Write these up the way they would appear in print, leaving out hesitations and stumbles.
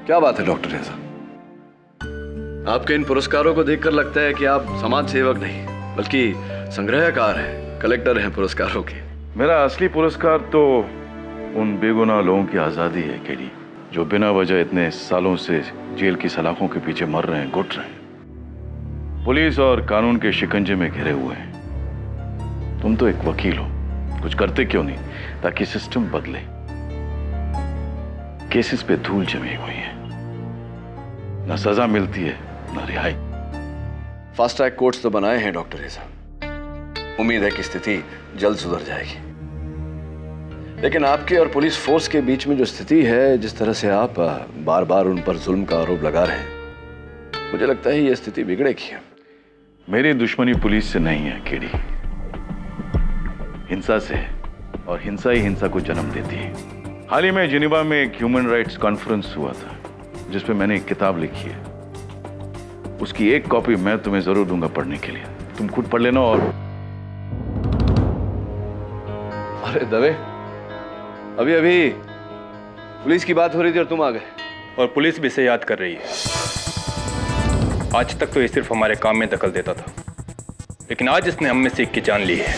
क्या बात है डॉक्टर रेजा, आपके इन पुरस्कारों को देखकर लगता है कि आप समाज सेवक नहीं बल्कि संग्रहकार हैं, कलेक्टर हैं पुरस्कारों के। मेरा असली पुरस्कार तो उन बेगुनाह लोगों की आजादी है केडी, जो बिना वजह इतने सालों से जेल की सलाखों के पीछे मर रहे हैं, घुट रहे हैं, पुलिस और कानून के शिकंजे में घिरे हुए हैं। तुम तो एक वकील हो, कुछ करते क्यों नहीं ताकि सिस्टम बदले? केसेस पे धूल जमी हुई है, ना सजा मिलती है ना रिहाई। फास्ट ट्रैक कोर्ट्स तो बनाए हैं डॉक्टर रेजा, उम्मीद है कि स्थिति जल्द सुधर जाएगी। लेकिन आपके और पुलिस फोर्स के बीच में जो स्थिति है, जिस तरह से आप बार बार उन पर जुल्म का आरोप लगा रहे हैं, मुझे लगता है ये स्थिति बिगड़ेगी। मेरी दुश्मनी पुलिस से नहीं है केडी, हिंसा से है, और हिंसा ही हिंसा को जन्म देती है। हाल ही में जिनेवा में एक ह्यूमन राइट्स कॉन्फ्रेंस हुआ था जिस पे मैंने एक किताब लिखी है, उसकी एक कॉपी मैं तुम्हें जरूर दूंगा पढ़ने के लिए, तुम खुद पढ़ लेना। और अरे दवे, अभी अभी पुलिस की बात हो रही थी और तुम आ गए। और पुलिस भी इसे याद कर रही है। आज तक तो ये सिर्फ हमारे काम में दखल देता था, लेकिन आज इसने हम में से एक की जान ली है।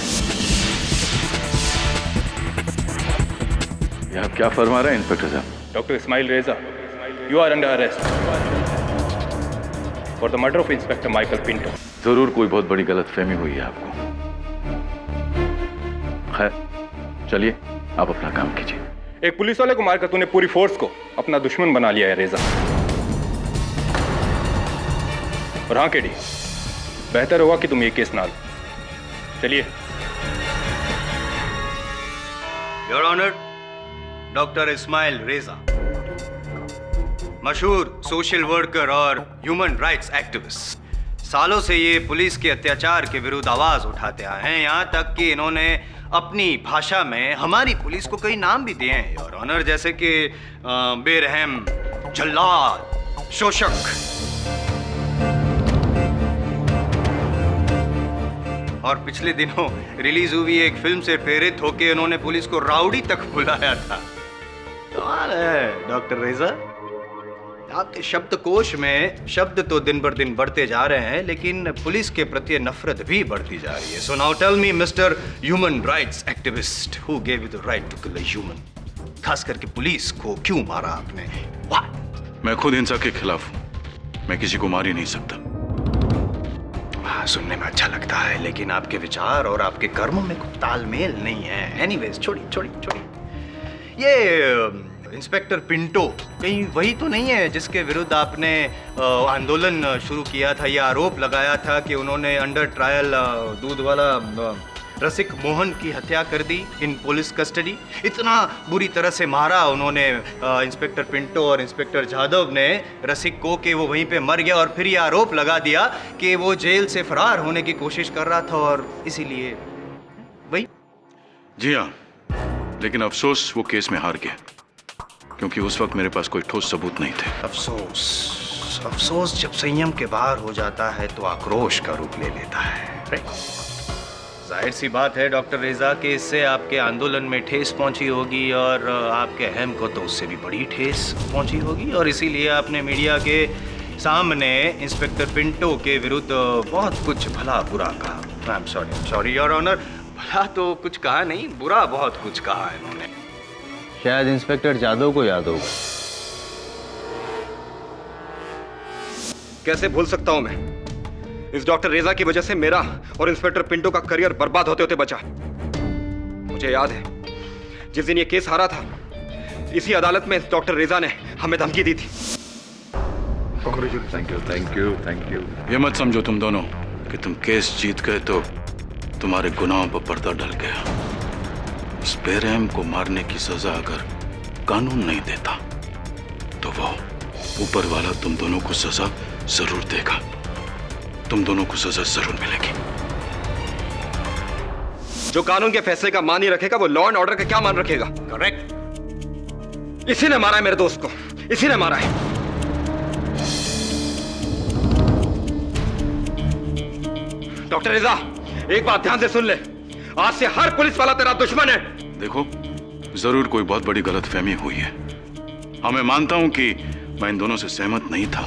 ये आप क्या फरमा रहे हैं इंस्पेक्टर साहब? Doctor Ismail Reza, you are under arrest for the murder of inspector Michael Pinto. जरूर कोई बहुत बड़ी गलतफहमी हुई है आपको। खैर चलिए, आप अपना काम कीजिए। एक पुलिस वाले को मारकर तूने पूरी फोर्स को अपना दुश्मन बना लिया है रेजा। और हाँ केडी, बेहतर होगा कि तुम ये केस ना लो। चलिए। योर ऑनर, डॉक्टर इस्माइल रेजा, मशहूर सोशल वर्कर और ह्यूमन राइट्स एक्टिविस्ट, सालों से ये पुलिस के अत्याचार के विरुद्ध आवाज उठाते आए हैं। यहाँ तक कि इन्होंने अपनी भाषा में हमारी पुलिस को कई नाम भी दिए हैं योर ऑनर, जैसे कि बेरहम, जल्लाद, शोषक। और पिछले दिनों रिलीज हुई एक फिल्म से प्रेरित होकर उन्होंने पुलिस को राउडी तक बुलाया था। कमाल है डॉक्टर रेजा, आपके शब्दकोश में शब्द तो दिन बर दिन बढ़ते जा रहे हैं, लेकिन पुलिस के प्रति नफरत भी बढ़ती जा रही है। So now tell me mister human rights activist, who gave you the right to kill a human? खास करके पुलिस को क्यों मारा आपने? मैं खुद हिंसा के खिलाफ हूं, मैं किसी को मार ही नहीं सकता। हाँ, सुनने में अच्छा लगता है, लेकिन आपके विचार और आपके कर्मों में कुछ तालमेल नहीं है। एनीवेज, छोड़िए। ये इंस्पेक्टर पिंटो कहीं वही तो नहीं है जिसके विरुद्ध आपने आंदोलन शुरू किया था? यह आरोप लगाया था कि उन्होंने अंडर ट्रायल दूध वाला रसिक मोहन की हत्या कर दी इन पुलिस कस्टडी। इतना बुरी तरह से मारा उन्होंने इंस्पेक्टर पिंटो और इंस्पेक्टर जाधव ने रसिक को कि वो वहीं पे मर गया, और फिर ये आरोप लगा दिया कि वो जेल से फरार होने की कोशिश कर रहा था और इसीलिए वही। जी हाँ, लेकिन अफसोस वो केस में हार गया, क्योंकि उस वक्त मेरे पास कोई ठोस सबूत नहीं थे। अफसोस जब संयम के बाहर हो जाता है तो आक्रोश का रूप ले लेता है। जाहिर सी बात है डॉक्टर रेजा कि इससे आपके आंदोलन में ठेस पहुंची होगी, और आपके अहम को तो उससे भी बड़ी ठेस पहुंची होगी, और इसीलिए आपने मीडिया के सामने इंस्पेक्टर पिंटो के विरुद्ध बहुत कुछ भला बुरा कहा। I am sorry your honour, भला तो कुछ कहा नहीं, बुरा बहुत कुछ कहा इन्होंने। शायद इंस्पेक्टर जाधव को याद होगा। कैसे भूल सकता हूं मैं? इस डॉक्टर रेजा की वजह से मेरा और इंस्पेक्टर पिंटो का करियर बर्बाद होते होते बचा। मुझे याद है जिस दिन ये केस हारा था, इसी अदालत में डॉक्टर रेजा ने हमें धमकी दी थी। Thank you. ये मत समझो तुम दोनों कि तुम केस जीत गए तो तुम्हारे गुनाहों पर पर्दा डल गया। इस बेरहम को मारने की सजा अगर कानून नहीं देता तो वो ऊपर वाला तुम दोनों को सजा जरूर देगा। तुम दोनों को सजा जरूर मिलेगी। जो कानून के फैसले का मान ही रखेगा वो लॉ एंड ऑर्डर का क्या मान रखेगा? करेक्ट। इसी ने मारा है मेरे दोस्त को, इसी ने मारा है। डॉक्टर रेजा, एक बात ध्यान से सुन ले, आज से हर पुलिस वाला तेरा दुश्मन है। देखो, जरूर कोई बहुत बड़ी गलतफहमी हुई है। हाँ, मैं मानता हूं कि मैं इन दोनों से सहमत नहीं था,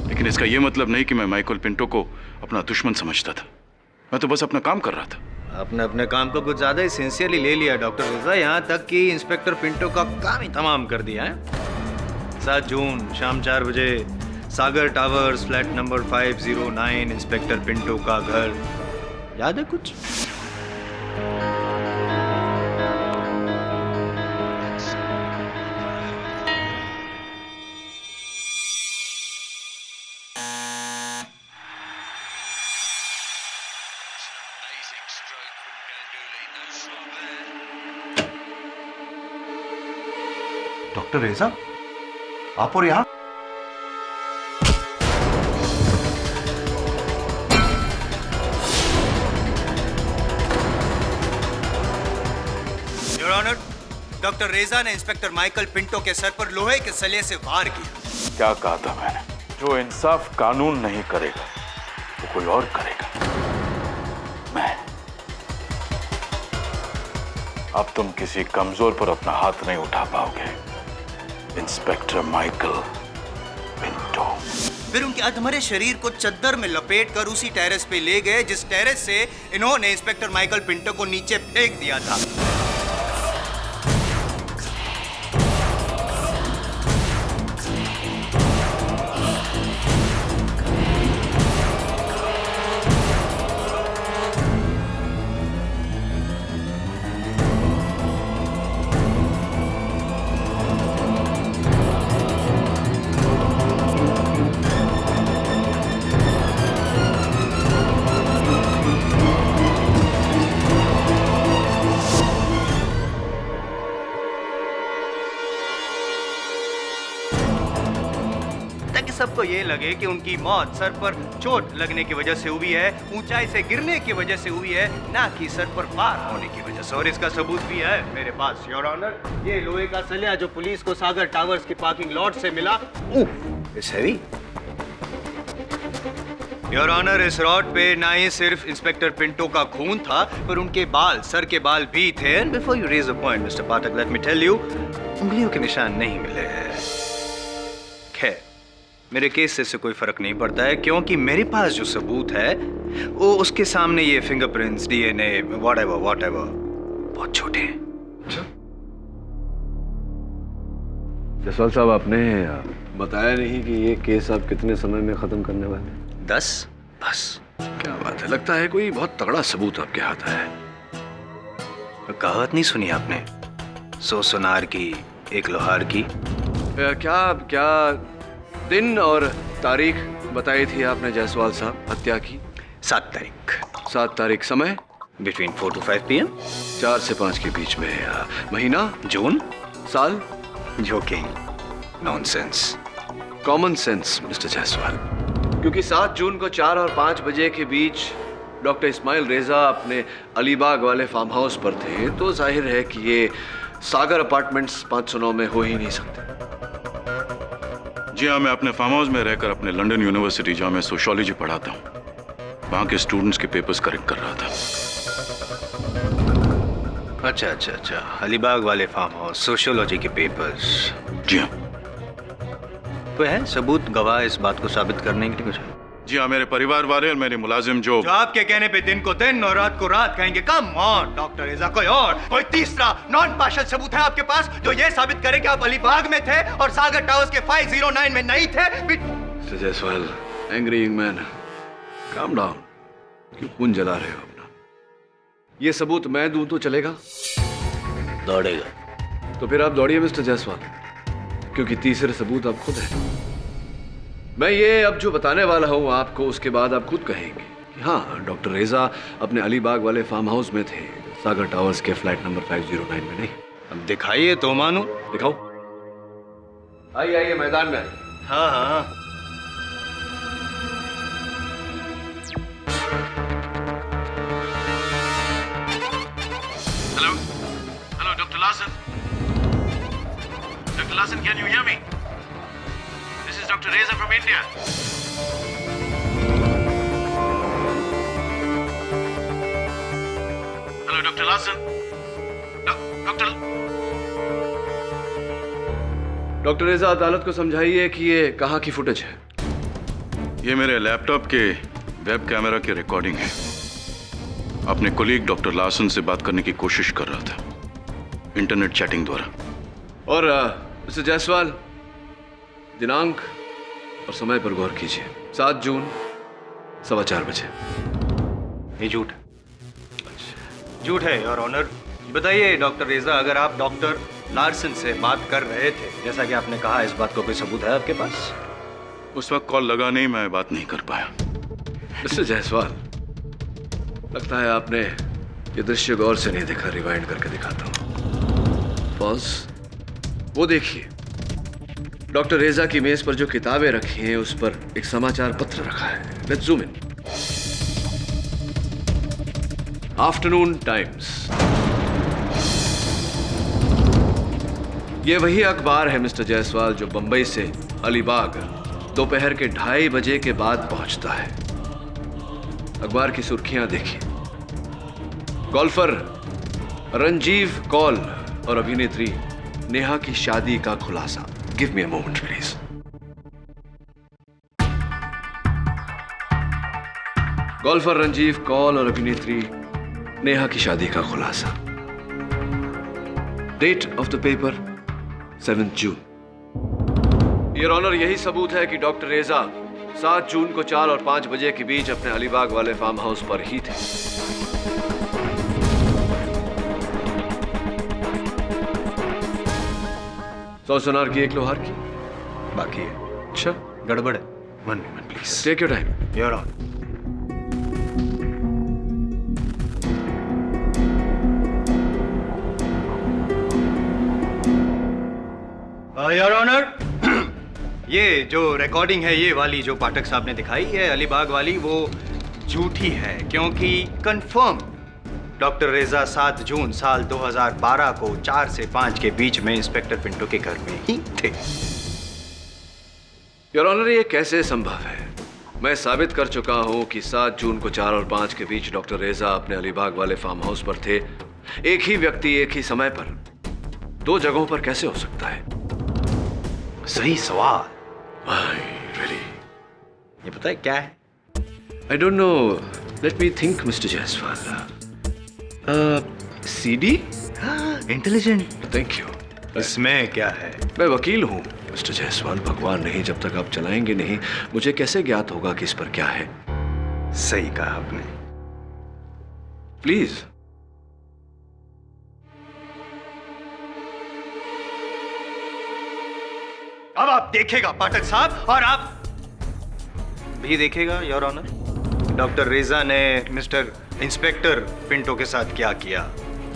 लेकिन इसका यह मतलब नहीं कि मैं माइकल पिंटो को अपना दुश्मन समझता था। मैं तो बस अपना काम कर रहा था। आपने अपने काम को कुछ ज्यादा ही सिंसियरली ले लिया डॉक्टर रेजा, यहाँ तक कि इंस्पेक्टर पिंटो का काम ही तमाम कर दिया है। 7 जून शाम 4 बजे Sagar Towers flat number 509, inspector Pinto का घर। याद है कुछ? डॉक्टर रेजा, आप और यहाँ? योर ऑनर, डॉक्टर रेजा ने इंस्पेक्टर माइकल पिंटो के सर पर लोहे के सलिए से वार किया। क्या कहा था मैंने? जो इंसाफ कानून नहीं करेगा वो कोई और करेगा। मैं। अब तुम किसी कमजोर पर अपना हाथ नहीं उठा पाओगे, इंस्पेक्टर माइकल पिंटो। फिर उनके अधमरे शरीर को चद्दर में लपेट कर उसी टेरेस पे ले गए जिस टेरेस से इन्होंने इंस्पेक्टर माइकल पिंटो को नीचे फेंक दिया था। सबको ये लगे कि उनकी मौत सर पर चोट लगने की वजह से हुई है, ऊंचाई से गिरने की वजह से हुई है, ना कि सर पर वार होने की वजह से। और इसका सबूत भी है मेरे पास योर ऑनर। ये लोहे का सलिया जो पुलिस को सागर टावर्स की पार्किंग लॉट से मिला, इट्स हेवी योर ऑनर। इस रॉड पे ना ही सिर्फ इंस्पेक्टर पिंटो का खून था, पर उनके बाल, सर के बाल भी थे। And before you raise a point mister Pathak, let me tell you, उंगलियों के निशान नहीं मिले हैं। खैर, मेरे केस से कोई फर्क नहीं पड़ता है, क्योंकि मेरे पास जो सबूत है वो उसके सामने ये फिंगरप्रिंट्स, डीएनए, व्हाटएवर बहुत छोटे हैं। जसवाल साहब, आपने बताया नहीं कि ये केस आप कितने समय में खत्म करने वाले हैं? 10 बस। क्या बात है, लगता है कोई बहुत तगड़ा सबूत आपके हाथ है। कहावत नहीं सुनी आपने, 100 सुनार की एक लोहार की? क्या दिन और तारीख बताई थी आपने जायसवाल साहब हत्या की? 7 तारीख। 7 तारीख, समय? Between 4 to 5 PM। 4 से 5 के बीच में। महीना? जून। साल? Joking, nonsense. Common sense mister Jaiswal, क्योंकि 7 जून को 4 और 5 बजे के बीच डॉक्टर इस्माइल रेजा अपने अलीबाग वाले फार्म हाउस पर थे, तो जाहिर है कि ये सागर अपार्टमेंट्स 509 में हो ही नहीं सकते। जी हाँ, मैं अपने फार्म हाउस में रहकर अपने लंदन यूनिवर्सिटी, जहाँ मैं सोशियोलॉजी पढ़ाता हूँ, वहाँ के स्टूडेंट्स के पेपर्स करेक्ट कर रहा था। अच्छा, अलीबाग वाले फार्म हाउस, सोशियोलॉजी के पेपर्स। जी हाँ। तो है सबूत, गवाह इस बात को साबित करने के लिए कुछ? जी हाँ, मेरे परिवार वाले और मेरे मुलाजिम जो आपके कहने पे दिन को दिन और रात को रात कहेंगे। कम ऑन डॉक्टर रेजा, कोई तीसरा नॉन पार्शियल सबूत है आपके पास जो ये साबित करे कि आप अलीबाग में थे और सागर टावर्स के 509 में नहीं थे? Mister Jaiswal, angry young man, calm down. क्यों खून जला रहे हो अपना? ये सबूत मैं दूं तो चलेगा? दौड़ेगा। तो फिर आप दौड़िए मिस्टर जायसवाल, क्योंकि तीसरे सबूत आप खुद हैं। मैं ये अब जो बताने वाला हूँ आपको, उसके बाद आप खुद कहेंगे कि हाँ, डॉक्टर रेजा अपने अलीबाग वाले फार्म हाउस में थे, सागर टावर्स के फ्लैट नंबर 509 में नहीं। अब दिखाइए तो मानो। दिखाओ। आइए मैदान में। हाँ। Hello doctor Larsen. Doctor Larsen, can you hear me? This is Dr. Reza from India. Hello, Dr. Larson. Doctor रेजा, अदालत को समझाइए कि ये कहाँ की फुटेज है। ये मेरे लैपटॉप के वेब कैमरा की रिकॉर्डिंग है। अपने कोलीग डॉक्टर लासन से बात करने की कोशिश कर रहा था इंटरनेट चैटिंग द्वारा। और मिस्टर जायसवाल, दिनांक और समय पर गौर कीजिए। 7 जून 4:15 बजे। ये झूठ झूठ है योर ऑनर। बताइए डॉक्टर रेजा, अगर आप डॉक्टर लार्सन से बात कर रहे थे जैसा कि आपने कहा, इस बात को कोई सबूत है आपके पास? उस वक्त कॉल लगा नहीं, मैं बात नहीं कर पाया। मिस्टर जायसवाल, लगता है आपने ये दृश्य गौर से नहीं देखा। रिवाइंड करके दिखाता हूं। पॉज। वो देखिए, डॉक्टर रेजा की मेज पर जो किताबें रखी हैं उस पर एक समाचार पत्र रखा है। Let's zoom in. Afternoon times. ये वही अखबार है मिस्टर जायसवाल जो बंबई से अलीबाग दोपहर के 2:30 बजे के बाद पहुंचता है। अखबार की सुर्खियां देखिए। गोल्फर रंजीव कौल और अभिनेत्री नेहा की शादी का खुलासा। Give me a moment please. Golfer Ranjeev Kaul और अभिनेत्री नेहा की शादी का खुलासा। Date of the paper 7 June. Your honour, यही सबूत है कि डॉक्टर रेजा 7 जून को 4 और 5 बजे के बीच अपने अलीबाग वाले फार्म हाउस पर ही थे। सौ सोनार की 1 लोहार की बाकी है। अच्छा, गड़बड़ है। 1 minute please. Take your time. Your honour. Your honour, ये जो रिकॉर्डिंग है, ये वाली जो पाठक साहब ने दिखाई है अलीबाग वाली, वो झूठी है क्योंकि कंफर्म डॉक्टर रेजा 7 जून साल 2012 को 4 से 5 के बीच में इंस्पेक्टर पिंटो के घर में ही थे। योर ऑनर, ये कैसे संभव है? मैं साबित कर चुका हूं कि 7 जून को 4 और 5 के बीच डॉक्टर रेजा अपने अलीबाग वाले फार्म हाउस पर थे। एक ही व्यक्ति एक ही समय पर 2 जगहों पर कैसे हो सकता है? सही सवाल। Really? ये पता है क्या है? I don't know. Let me think, Mr. Jaiswal. CD? Intelligent. Thank you. इसमें क्या है? मैं वकील हूँ मिस्टर जायसवाल। भगवान नहीं, जब तक आप चलाएंगे नहीं मुझे कैसे ज्ञात होगा कि इस पर क्या है? सही कहा आपने। प्लीज। अब आप देखेगा पाठक साहब, और आप भी देखेगा योर ऑनर, डॉक्टर रेजा ने मिस्टर इंस्पेक्टर पिंटो के साथ क्या किया।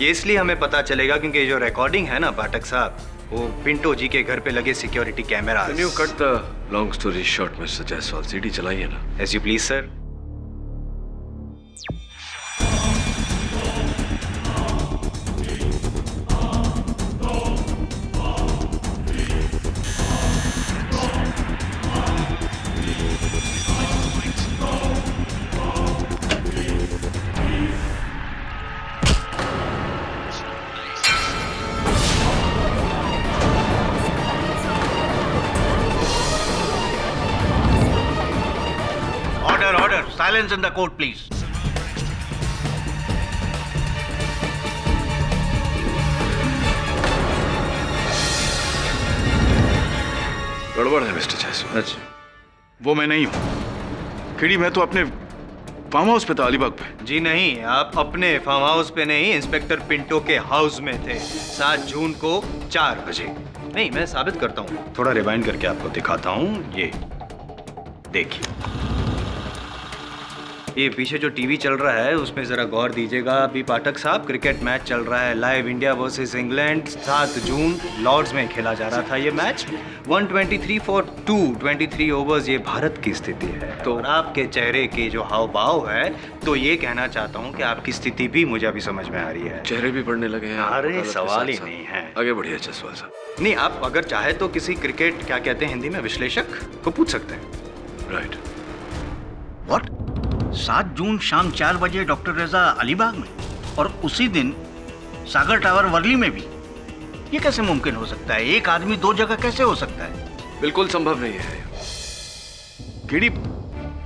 ये इसलिए हमें पता चलेगा क्योंकि ये जो रिकॉर्डिंग है ना पाठक साहब, वो पिंटो जी के घर पे लगे security camera. Can you cut the long story short, mister Jaiswal? CD चलाइए ना। As you please sir. Silence in the court, please. गड़बड़ है मिस्टर जायसवाल। अच्छा, वो मैं नहीं हूँ। खिड़ी, मैं तो अपने फार्म हाउस पे था अलीबाग पे। जी नहीं, आप अपने फार्म हाउस पे नहीं, इंस्पेक्टर पिंटो के हाउस में थे 7 जून को 4 बजे। नहीं, मैं साबित करता हूँ, थोड़ा रिवाइंड करके आपको दिखाता हूँ। ये देखिए, ये पीछे जो टीवी चल रहा है उसमें जरा गौर दीजिएगा। अभी पाठक साहब, क्रिकेट मैच चल रहा है लाइव, इंडिया वर्सेस इंग्लैंड। 7 जून लॉर्ड्स में खेला जा रहा था ये मैच। 123 फॉर 223 ओवर्स, ये भारत की स्थिति है। तो आपके चेहरे के जो हाव भाव है, तो ये कहना चाहता हूँ कि आपकी स्थिति भी मुझे अभी समझ में आ रही है। चेहरे भी पढ़ने लगे हैं। अरे सवाल ही नहीं है। आगे बढ़िए जायसवाल साहब। नहीं, आप अगर चाहे तो किसी क्रिकेट, क्या कहते हैं हिंदी में, विश्लेषक को पूछ सकते हैं। राइट। What? 7 जून शाम 4 बजे डॉक्टर रेजा अलीबाग में, और उसी दिन सागर टावर वर्ली में भी। ये कैसे मुमकिन हो सकता है? एक आदमी दो जगह कैसे हो सकता है? बिल्कुल संभव नहीं है। केडी,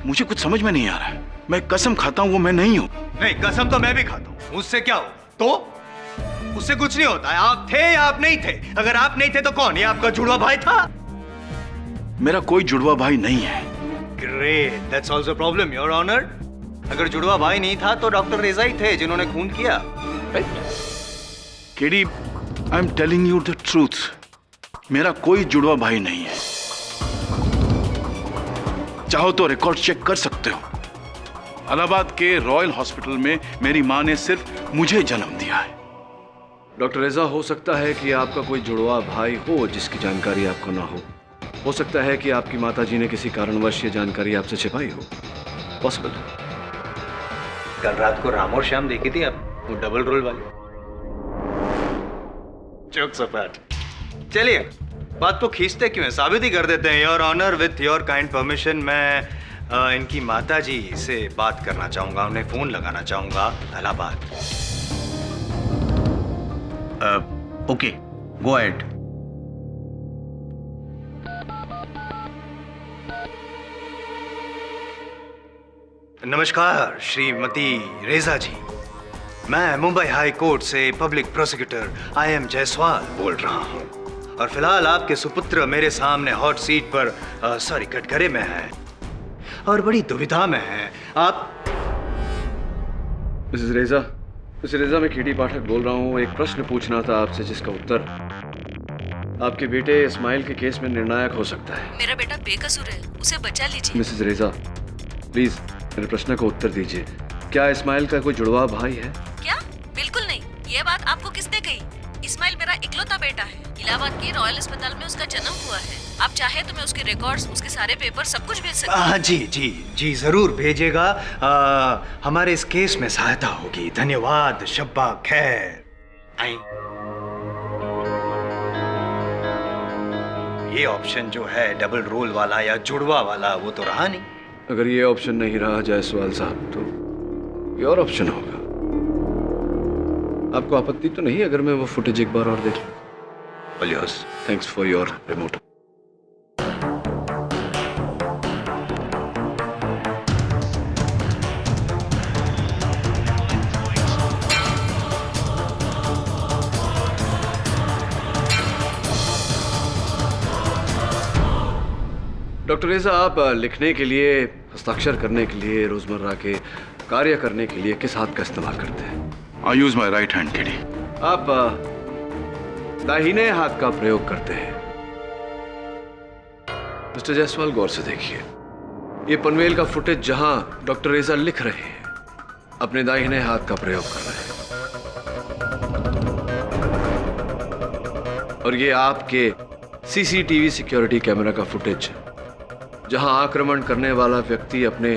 मुझे कुछ समझ में नहीं आ रहा है। मैं कसम खाता हूँ वो मैं नहीं हूँ। नहीं, कसम तो मैं भी खाता हूं। मुझसे क्या हो? तो उससे कुछ नहीं होता है। आप थे या आप नहीं थे? अगर आप नहीं थे तो कौन? ये आपका जुड़वा भाई था? मेरा कोई जुड़वा भाई नहीं है। Great, that's also problem your honour. अगर जुड़वा भाई नहीं था तो डॉक्टर रेजा ही थे जिन्होंने खून किया। KD, I am telling you the truth. मेरा कोई जुड़वा भाई नहीं है। चाहो तो रिकॉर्ड चेक कर सकते हो। इलाहाबाद के रॉयल हॉस्पिटल में मेरी मां ने सिर्फ मुझे जन्म दिया है। डॉक्टर रेजा, हो सकता है कि आपका कोई जुड़वा भाई हो जिसकी जानकारी आपको ना हो सकता है कि आपकी माताजी ने किसी कारणवश ये जानकारी आपसे छिपाई हो। पॉसिबल। कल रात को राम और श्याम देखी थी आप, वो डबल रोल वाली। जोक सपाट। चलिए, बात को खींचते क्यों है, साबित ही कर देते हैं। Your honour, with your kind permission मैं इनकी माताजी से बात करना चाहूंगा, उन्हें फोन लगाना चाहूंगा इलाहाबाद। Okay, go ahead. नमस्कार श्रीमती रेजा जी, मैं मुंबई हाई कोर्ट से पब्लिक प्रोसिक्यूटर आई.एम. जायसवाल बोल रहा हूं और फिलहाल आपके सुपुत्र मेरे सामने हॉट सीट पर कटघरे में है और बड़ी दुविधा में है। आप मिसेस रेजा, मैं केडी पाठक बोल रहा हूँ। एक प्रश्न पूछना था आपसे जिसका उत्तर आपके बेटे इस्माइल के केस में निर्णायक हो सकता है। मेरा बेटा बेकसूर है, उसे बचा लीजिए। मिसेस रेजा, प्लीज मेरे प्रश्न का उत्तर दीजिए। क्या इस्माइल का कोई जुड़वा भाई है? क्या? बिल्कुल नहीं। ये बात आपको किसने कही? इस्माइल मेरा इकलौता बेटा है। इलाहाबाद के रॉयल अस्पताल में उसका जन्म हुआ है। आप चाहे तो मैं उसके रिकॉर्ड्स, उसके सारे पेपर सब कुछ भेज सकती हूँ। जी जी जी, जरूर भेजिएगा। हमारे इस केस में सहायता होगी। धन्यवाद। शब्बा खैर। आई, ये ऑप्शन जो है डबल रोल वाला या जुड़वा वाला, वो तो रहा नहीं। अगर ये ऑप्शन नहीं रहा जायसवाल साहब तो ये और ऑप्शन होगा। आपको आपत्ति तो नहीं अगर मैं वो फुटेज एक बार और देख लूं? Yes, thanks for your remote. Doctor रेजा, आप लिखने के लिए, हस्ताक्षर करने के लिए, रोजमर्रा के कार्य करने के लिए किस हाथ का इस्तेमाल करते हैं? I use my right hand KD. आप दाहिने हाथ का प्रयोग करते हैं। मिस्टर जायसवाल, गौर से देखिए, ये पनवेल का फुटेज जहां डॉक्टर रेजा लिख रहे हैं, अपने दाहिने हाथ का प्रयोग कर रहे हैं। और ये आपके सीसीटीवी सिक्योरिटी कैमरा का फुटेज जहां आक्रमण करने वाला व्यक्ति अपने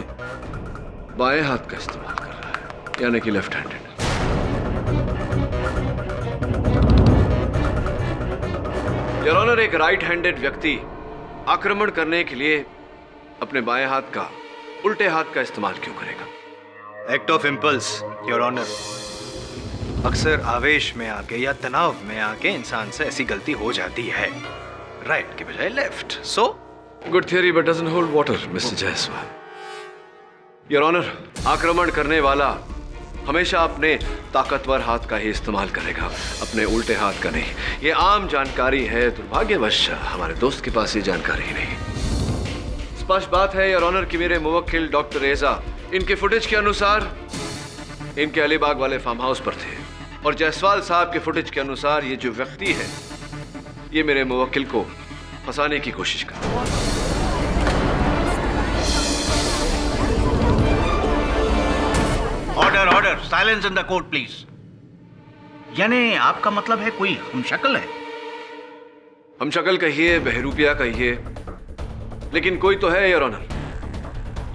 बाएं हाथ का इस्तेमाल कर रहा है, यानी कि लेफ्ट हैंडेड। योर ऑनर, एक राइट हैंडेड व्यक्ति आक्रमण करने के लिए अपने बाएं हाथ का, उल्टे हाथ का इस्तेमाल क्यों करेगा? Act of impulse your honour. अक्सर आवेश में आके या तनाव में आके इंसान से ऐसी गलती हो जाती है, राइट की बजाय left. So good theory but doesn't hold water mister Jaiswal. Your honour, आक्रमण करने वाला हमेशा अपने ताकतवर हाथ का ही इस्तेमाल करेगा, अपने उल्टे हाथ का नहीं। ये आम जानकारी है, दुर्भाग्यवश हमारे दोस्त के पास ये जानकारी नहीं। स्पष्ट बात है योर ऑनर कि मेरे मुवक्किल डॉक्टर रेजा इनके फुटेज के अनुसार इनके अलीबाग वाले फार्म हाउस पर थे, और जायसवाल साहब के फुटेज के अनुसार ये जो व्यक्ति है ये मेरे मुवक्किल को फंसाने की कोशिश कर रहा है। Order, order, silence in the court please. यानी आपका मतलब है कोई हमशक्ल है? हमशक्ल कहिए, बहरूपिया कहिए, लेकिन कोई तो है योर ऑनर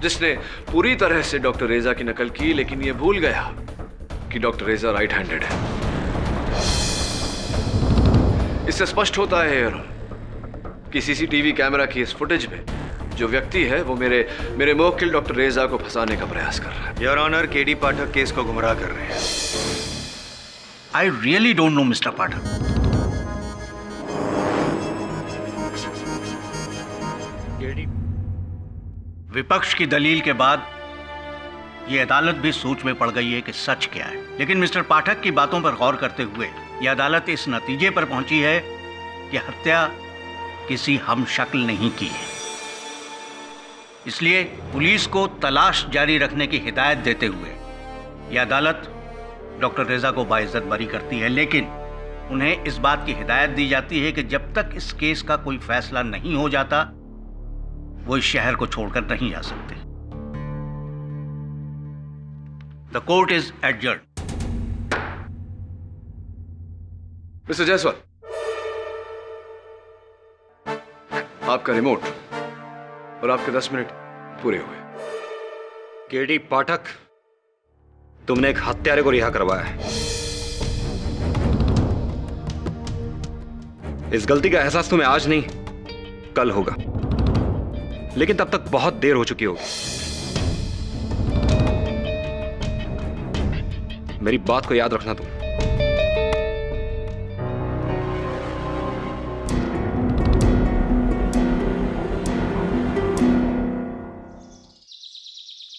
जिसने पूरी तरह से डॉक्टर रेजा की नकल की, लेकिन ये भूल गया कि डॉक्टर रेजा राइट हैंडेड है। इससे स्पष्ट होता है योर ऑनर कि सीसीटीवी कैमरा की इस फुटेज में जो व्यक्ति है वो मेरे मुवक्किल डॉक्टर रेजा को फंसाने का प्रयास कर रहा है। Your honour, KD Pathak case को गुमराह कर रहे हैं। I really don't know mister Pathak. विपक्ष की दलील के बाद ये अदालत भी सोच में पड़ गई है कि सच क्या है। लेकिन मिस्टर पाठक की बातों पर गौर करते हुए यह अदालत इस नतीजे पर पहुंची है कि हत्या किसी हमशक्ल नहीं की है। इसलिए पुलिस को तलाश जारी रखने की हिदायत देते हुए यह अदालत डॉक्टर रेजा को बाइज्जत बरी करती है, लेकिन उन्हें इस बात की हिदायत दी जाती है कि जब तक इस केस का कोई फैसला नहीं हो जाता वो इस शहर को छोड़कर नहीं जा सकते। The court is adjourn. Mister Jaiswal, आपका रिमोट और आपके 10 मिनट पूरे हुए। केडी पाठक, तुमने एक हत्यारे को रिहा करवाया है। इस गलती का एहसास तुम्हें आज नहीं कल होगा, लेकिन तब तक बहुत देर हो चुकी होगी। मेरी बात को याद रखना तुम।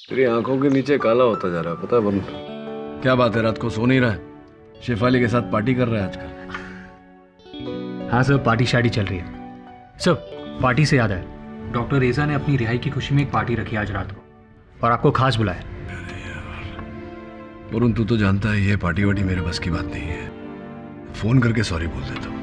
तेरी आंखों के नीचे काला होता जा रहा है, पता है वरुण? क्या बात है, रात को सो नहीं रहा है? शेफाली के साथ पार्टी कर रहा है आजकल? हाँ सर, पार्टी शार्टी चल रही है। सर, पार्टी से याद है, डॉक्टर रेजा ने अपनी रिहाई की खुशी में एक पार्टी रखी आज रात को और आपको खास बुलाया। वरुण, तू तो जानता है ये पार्टी वार्टी मेरे बस की बात नहीं है। फोन करके सॉरी बोल देता हूँ।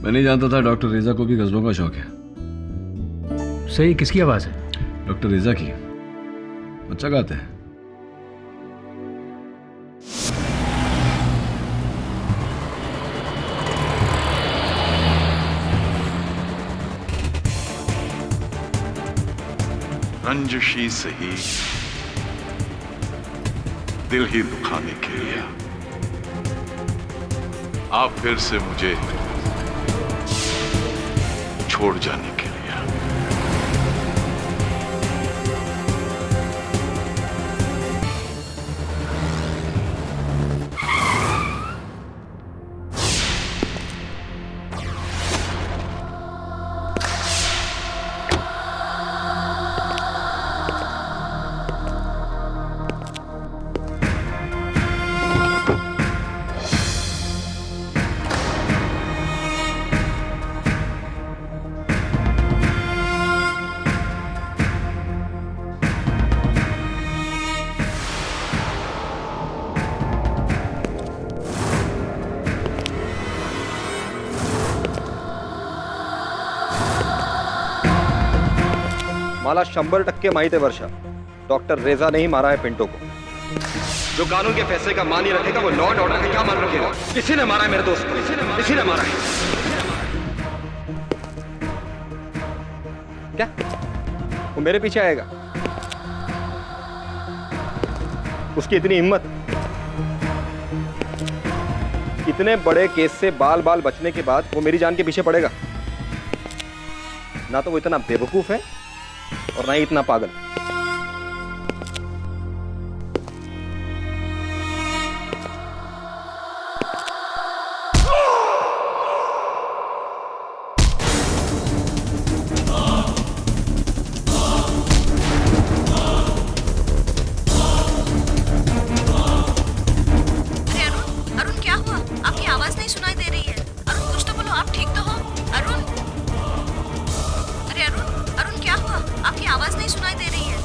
मैं नहीं जानता था डॉक्टर रेजा को भी गजलों का शौक है। सही, किसकी आवाज है? डॉक्टर रेजा की। अच्छा गाते हैं। रंजिशी सही, दिल ही दुखाने के लिए आप फिर से मुझे छोड़ जाने के लिए। माला 100% माहिती है वर्षा, डॉक्टर रेजा ने ही मारा है पिंटो को। जो कानून के फैसले का मान ही रखेगा वो लॉ एंड ऑर्डर का क्या मान रखेगा? किसी ने मारा है मेरे दोस्त को, किसी ने मारा है। क्या वो मेरे पीछे आएगा? उसकी इतनी हिम्मत? इतने बड़े केस से बाल बाल बचने के बाद वो मेरी जान के पीछे पड़ेगा? ना तो वो इतना बेवकूफ है और ना ही इतना पागल। अरुण, क्या हुआ? आपकी आवाज नहीं सुनाई दे रही है। अरुण, कुछ तो बोलो, आप ठीक तो हो? अरुण, अरे अरुण, क्या हुआ? आपकी आवाज नहीं सुनाई दे रही है।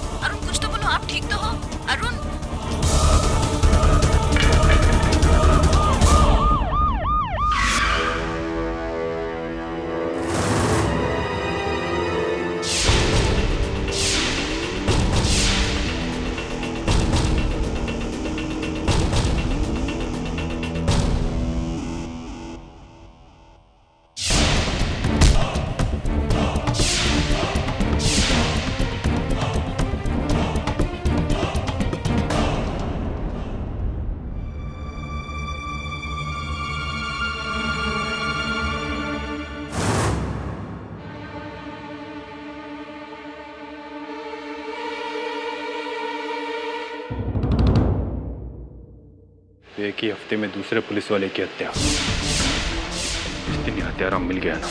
एक ही हफ्ते में दूसरे पुलिस वाले की हत्या। जिस दिन ये हत्यारा मिल गया ना,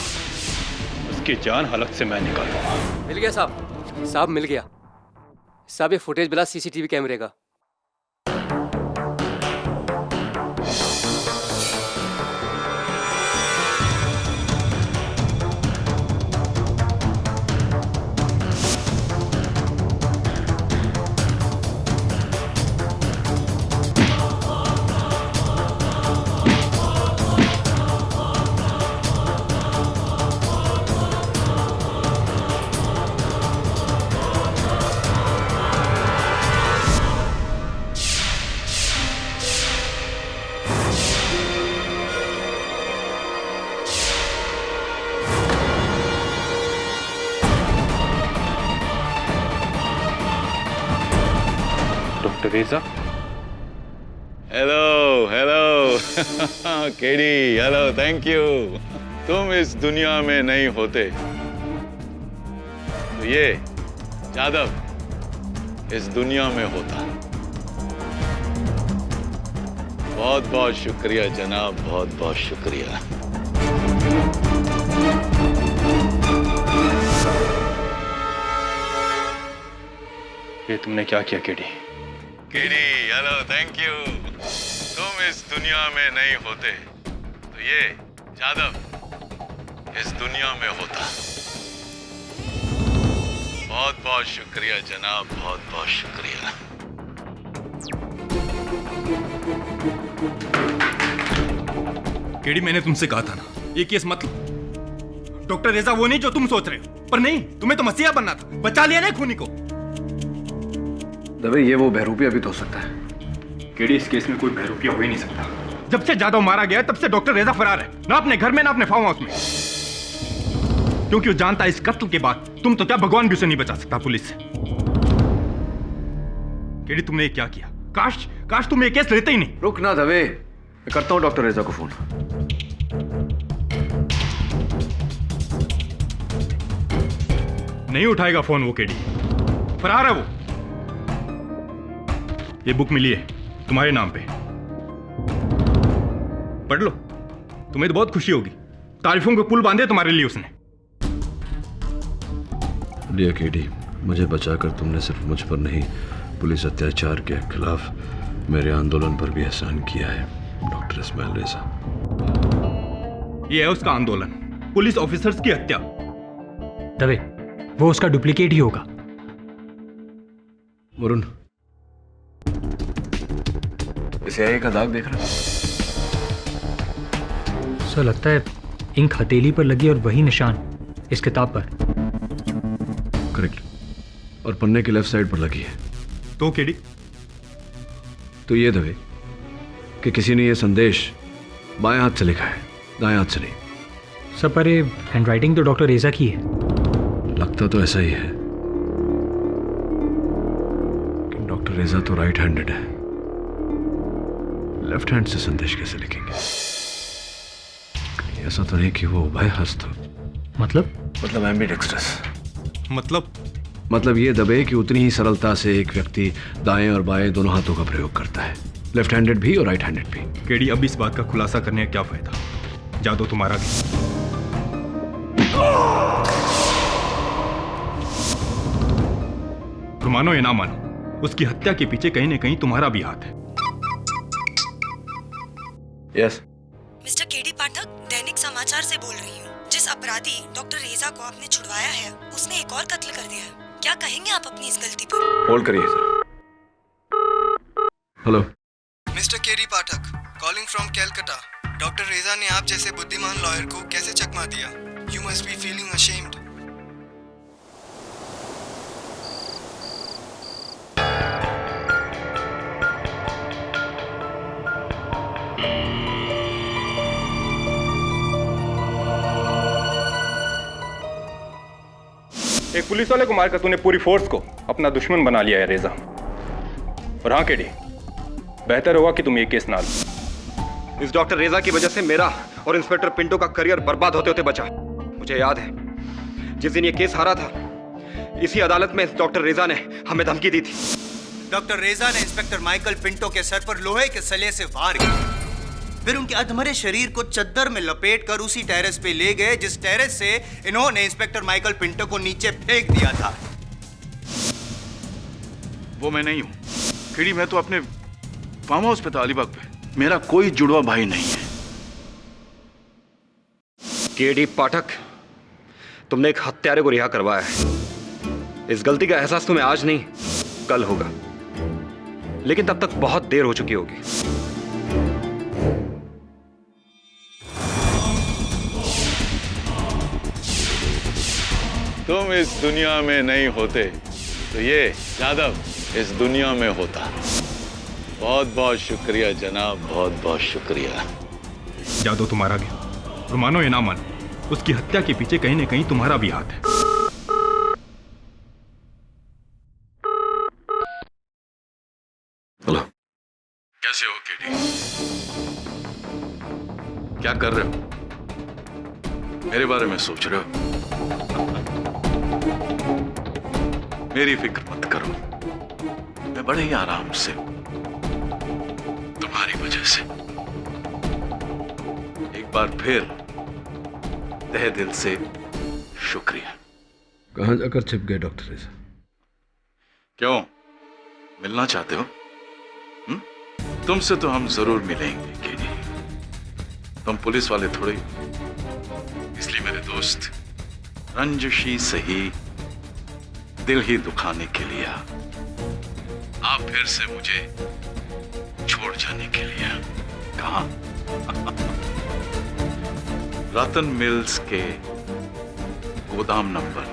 उसकी जान हलक से मैं निकालूंगा। मिल गया साहब, साहब मिल गया साहब। ये फुटेज मिला सीसीटीवी कैमरे का। डॉक्टर रेजा, hello hello KD, hello, thank you. तुम इस दुनिया में नहीं होते तो ये जादव इस दुनिया में होता। बहुत बहुत शुक्रिया जनाब, बहुत बहुत शुक्रिया। ये तुमने क्या किया KD? KD, hello, thank you. तुम इस दुनिया में नहीं होते तो ये जादव इस दुनिया में होता। बहुत बहुत शुक्रिया जनाब, बहुत बहुत शुक्रिया। केडी, मैंने तुमसे कहा था ना, ये केस मत लो। डॉक्टर रेजा वो नहीं जो तुम सोच रहे हो, पर नहीं, तुम्हें तो मसीहा बनना था। बचा लिया ना खूनी को। दबे, ये वो बहरूपिया भी तो हो सकता है। केडी, इस केस में कोई बहरूपिया हो ही नहीं सकता। जब से जादव मारा गया तब से डॉक्टर रेजा फरार है, ना अपने घर में ना अपने फार्म हाउस में। क्योंकि वो जानता है इस कत्ल के बाद तुम तो क्या भगवान भी उसे नहीं बचा सकता पुलिस से। केडी, तुमने ये क्या किया? काश तुम ये केस लेते ही नहीं। रुक ना दबे, मैं करता हूं डॉक्टर रेजा को फोन। नहीं उठाएगा फोन वो। केडी, फरार है वो। ये बुक मिली है तुम्हारे नाम पे, पढ़ लो, तुम्हें तो बहुत खुशी होगी। तारीफों के पुल बांधे तुम्हारे लिए उसने। डियर केडी, मुझे बचाकर तुमने सिर्फ मुझ पर नहीं, पुलिस अत्याचार के खिलाफ मेरे आंदोलन पर भी एहसान किया है, डॉक्टर इस्माइल रेजा। ये है उसका आंदोलन, पुलिस ऑफिसर्स की हत्या। दवे, वो उसका डुप्लीकेट ही होगा। वरुण, इसे आई का दाग देख रहा? सर, लगता है इंक हथेली पर लगी और वही निशान इस किताब पर। करेक्ट, और पन्ने के लेफ्ट साइड पर लगी है। तो केडी, तो ये दवे कि किसी ने ये संदेश बाएं हाथ से लिखा है, दाएं हाथ से नहीं। सर, पर ये हैंडराइटिंग तो डॉक्टर रेजा की है। लगता तो ऐसा ही है, कि डॉक्टर रेजा तो राइट हैंडेड है, लेफ्ट हैंड से संदेश कैसे लिखेंगे? कहीं ऐसा तो नहीं कि वो उभय हस्त हो? मतलब एम्बिडेक्स्ट्रस। मतलब ये दबे कि उतनी ही सरलता से एक व्यक्ति दाएं और बाएं दोनों हाथों का प्रयोग करता है, लेफ्ट हैंडेड भी और राइट हैंडेड भी। केडी, अब इस बात का खुलासा करने का क्या फायदा? जादू तुम्हारा भी। तुम मानो या ना मानो, उसकी हत्या के पीछे कहीं न कहीं तुम्हारा भी हाथ है। यस। मिस्टर केडी पाठक, दैनिक समाचार से बोल रही हूँ। जिस अपराधी डॉक्टर रेजा को आपने छुड़वाया है, उसने एक और कत्ल कर दिया है। क्या कहेंगे आप अपनी इस गलती पर? होल्ड करिए sir. Hello mister KD Pathak, calling from Calcutta. Doctor रेजा ने आप जैसे बुद्धिमान लॉयर को कैसे चकमा दिया? You must be feeling ashamed. एक पुलिस वाले को मारकर तूने पूरी फोर्स को अपना दुश्मन बना लिया है रेजा। और हाँ केडी, बेहतर होगा कि तुम ये केस ना लो। इस डॉक्टर रेजा की वजह से मेरा और इंस्पेक्टर पिंटो का करियर बर्बाद होते होते बचा। मुझे याद है जिस दिन ये केस हारा था, इसी अदालत में डॉक्टर रेजा ने हमें धमकी दी थी डॉक्टर रेजा ने इंस्पेक्टर माइकल पिंटो के सर पर लोहे के सले से वार किया। फिर उनके अधमरे शरीर को चद्दर में लपेटकर उसी टेरेस पे ले गए जिस टेरेस से इन्होंने इंस्पेक्टर माइकल पिंटो को नीचे फेंक दिया था। वो मैं नहीं हूं कीड़ी, मैं तो अपने फार्म हाउस पे था अलीबाग पे। मेरा कोई जुड़वा भाई नहीं है। केडी पाठक, तुमने एक हत्यारे को रिहा करवाया है। इस गलती का एहसास तुम्हें आज नहीं कल होगा, लेकिन तब तक बहुत देर हो चुकी होगी। तुम इस दुनिया में नहीं होते तो ये यादव इस दुनिया में होता। बहुत बहुत शुक्रिया जनाब, बहुत बहुत शुक्रिया। जादव तुम्हारा गया, और मानो या ना मानो, उसकी हत्या के पीछे कहीं न कहीं तुम्हारा भी हाथ है। हेलो, कैसे हो केडी? क्या कर रहे हो? मेरे बारे में सोच रहे हो? मेरी फिक्र मत करो, मैं बड़े ही आराम से, तुम्हारी वजह से। एक बार फिर तहे दिल से शुक्रिया। कहां जाकर छिप गए डॉक्टर रेजा? क्यों, मिलना चाहते हो? तुमसे तो हम जरूर मिलेंगे केडी। तुम पुलिस वाले थोड़े, इसलिए मेरे दोस्त रंजिशी सही दिल ही दुखाने के लिए आप फिर से मुझे छोड़ जाने के लिए कहा। रतन मिल्स के गोदाम नंबर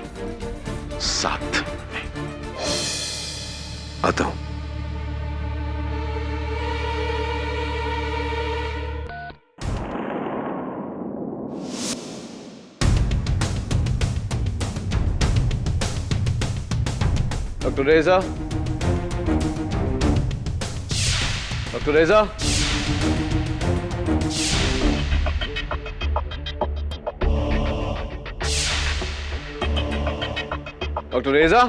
7 में आता हूं। डॉक्टर रेजा, डॉक्टर रेजा, डॉक्टर रेजा,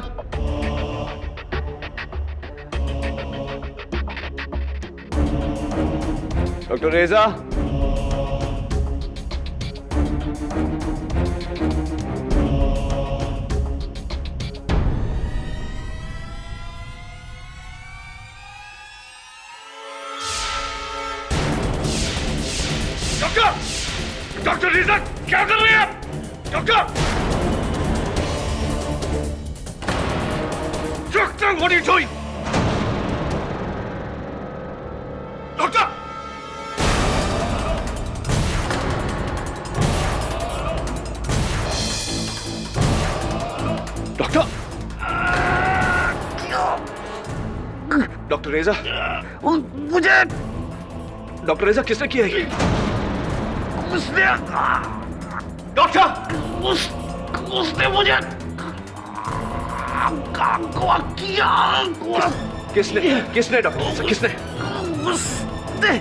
डॉक्टर रेजा, डॉक्टर रेजा, क्या कर रहे हैं आप? Doctor, doctor, what are you doing? Doctor, doctor, doctor Reza, मुझे डॉक्टर रेजा किसने किया ये? उसने, डॉक्टर, उसने मुझे किया। किसने किसने डॉक्टर रेजा, किसने? उसने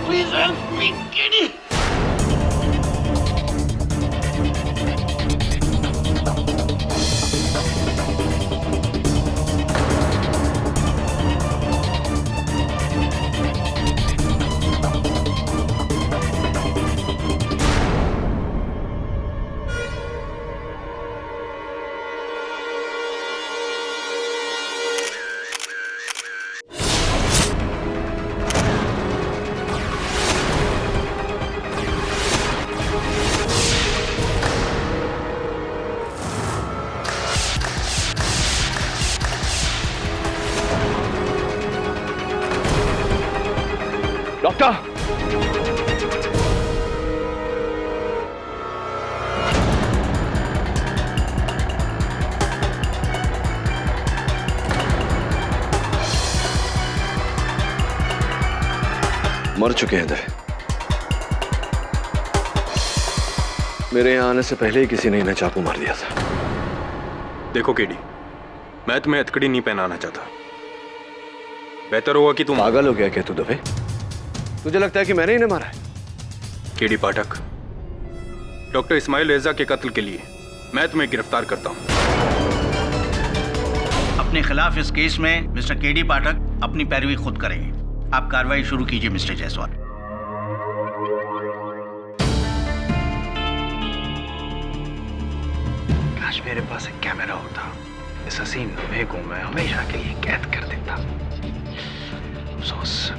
please help me KD. Doctor, मर चुके हैं दफे। मेरे यहां आने से पहले ही किसी ने इन्हें चाकू मार दिया था। देखो केडी, मैं तुम्हें हथकड़ी नहीं पहनाना चाहता। बेहतर होगा कि तुम पागल हो गया क्या तू दफे? तुझे लगता है कि मैंने इन्हें मारा है? केडी पाठक, डॉक्टर इस्माइल रेजा के कत्ल के लिए मैं तुम्हें गिरफ्तार करता हूँ। अपने खिलाफ इस केस में मिस्टर केडी पाठक अपनी पैरवी खुद करेंगे। आप कार्रवाई शुरू कीजिए मिस्टर जायसवाल। काश मेरे पास एक कैमरा होता, इस हसीन लम्हे को मैं हमेशा के लिए कैद कर देता। अफसोस।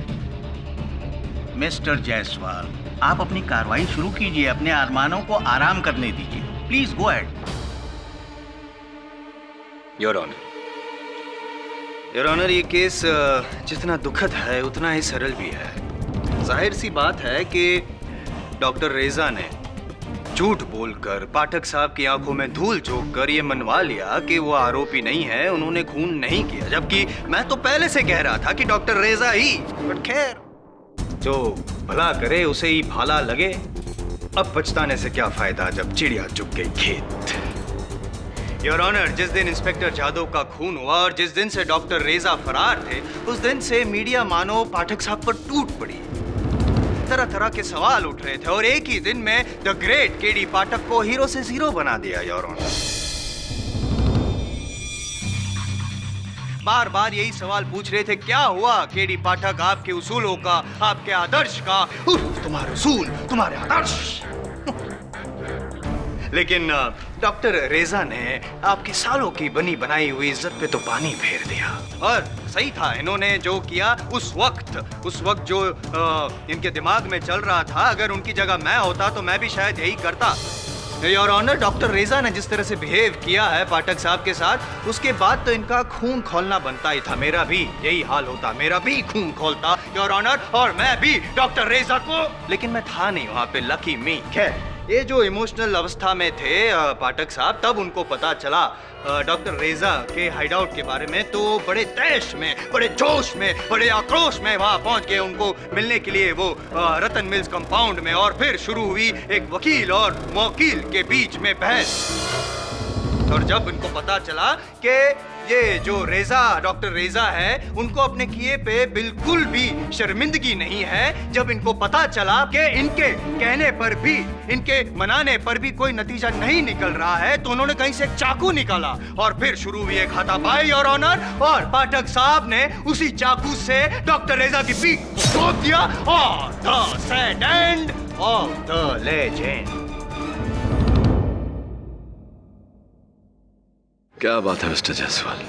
मिस्टर जायसवाल, आप अपनी कार्रवाई शुरू कीजिए, अपने अरमानों को आराम करने दीजिए। Please go ahead. Your honour, your honour, ये केस जितना दुखद है उतना ही सरल भी है। जाहिर सी बात है कि डॉक्टर रेजा ने झूठ बोलकर पाठक साहब की आंखों में धूल झोंक कर ये मनवा लिया कि वो आरोपी नहीं है, उन्होंने खून नहीं किया, जबकि मैं तो पहले से कह रहा था कि डॉक्टर रेजा ही। बट खैर, जो भला करे उसे ही भाला लगे। अब पछताने से क्या फायदा जब चिड़िया चुग गई खेत। योर ऑनर, जिस दिन इंस्पेक्टर जादव का खून हुआ और जिस दिन से डॉक्टर रेजा फरार थे, उस दिन से मीडिया मानो पाठक साहब पर टूट पड़ी। तरह तरह के सवाल उठ रहे थे और एक ही दिन में द ग्रेट केडी पाठक को हीरो से जीरो बना दिया। योर ऑनर, बार बार यही सवाल पूछ रहे थे, क्या हुआ केडी पाठक आपके उसूलों का, आपके आदर्श का? तुम्हारे उसूल, तुम्हारे आदर्श। लेकिन डॉक्टर रेजा ने आपकी सालों की बनी बनाई हुई इज्जत पे तो पानी फेर दिया। और सही था इन्होंने जो किया उस वक्त जो इनके दिमाग में चल रहा था, अगर उनकी जगह मैं होता तो मैं भी शायद यही करता। योर ऑनर, डॉक्टर रेजा ने जिस तरह से बिहेव किया है पाठक साहब के साथ, उसके बाद तो इनका खून खोलना बनता ही था। मेरा भी यही हाल होता, मेरा भी खून खोलता योर ऑनर, और मैं भी डॉक्टर रेजा को। लेकिन मैं था नहीं वहां पे, लकी मी। खैर, ये जो इमोशनल अवस्था में थे पाठक साहब, तब उनको पता चला डॉक्टर रेजा के हाइडआउट के बारे में, तो बड़े तैश में, बड़े जोश में, बड़े आक्रोश में वहां पहुंच गए उनको मिलने के लिए वो रतन मिल्स कंपाउंड में। और फिर शुरू हुई एक वकील और मौकील के बीच में बहस। और जब इनको पता चला कि ये जो रेजा, डॉक्टर रेजा है, उनको अपने किए पे बिल्कुल भी शर्मिंदगी नहीं है, जब इनको पता चला कि इनके कहने पर भी, इनके मनाने पर भी कोई नतीजा नहीं निकल रहा है, तो उन्होंने कहीं से एक चाकू निकाला और फिर शुरू हुई एक हाथापाई योर ऑनर। और पाठक साहब ने उसी चाकू से डॉक्टर रेजा की पीठ को तोड़ दिया। और the sad end of the legend. क्या बात है मिस्टर जायसवाल,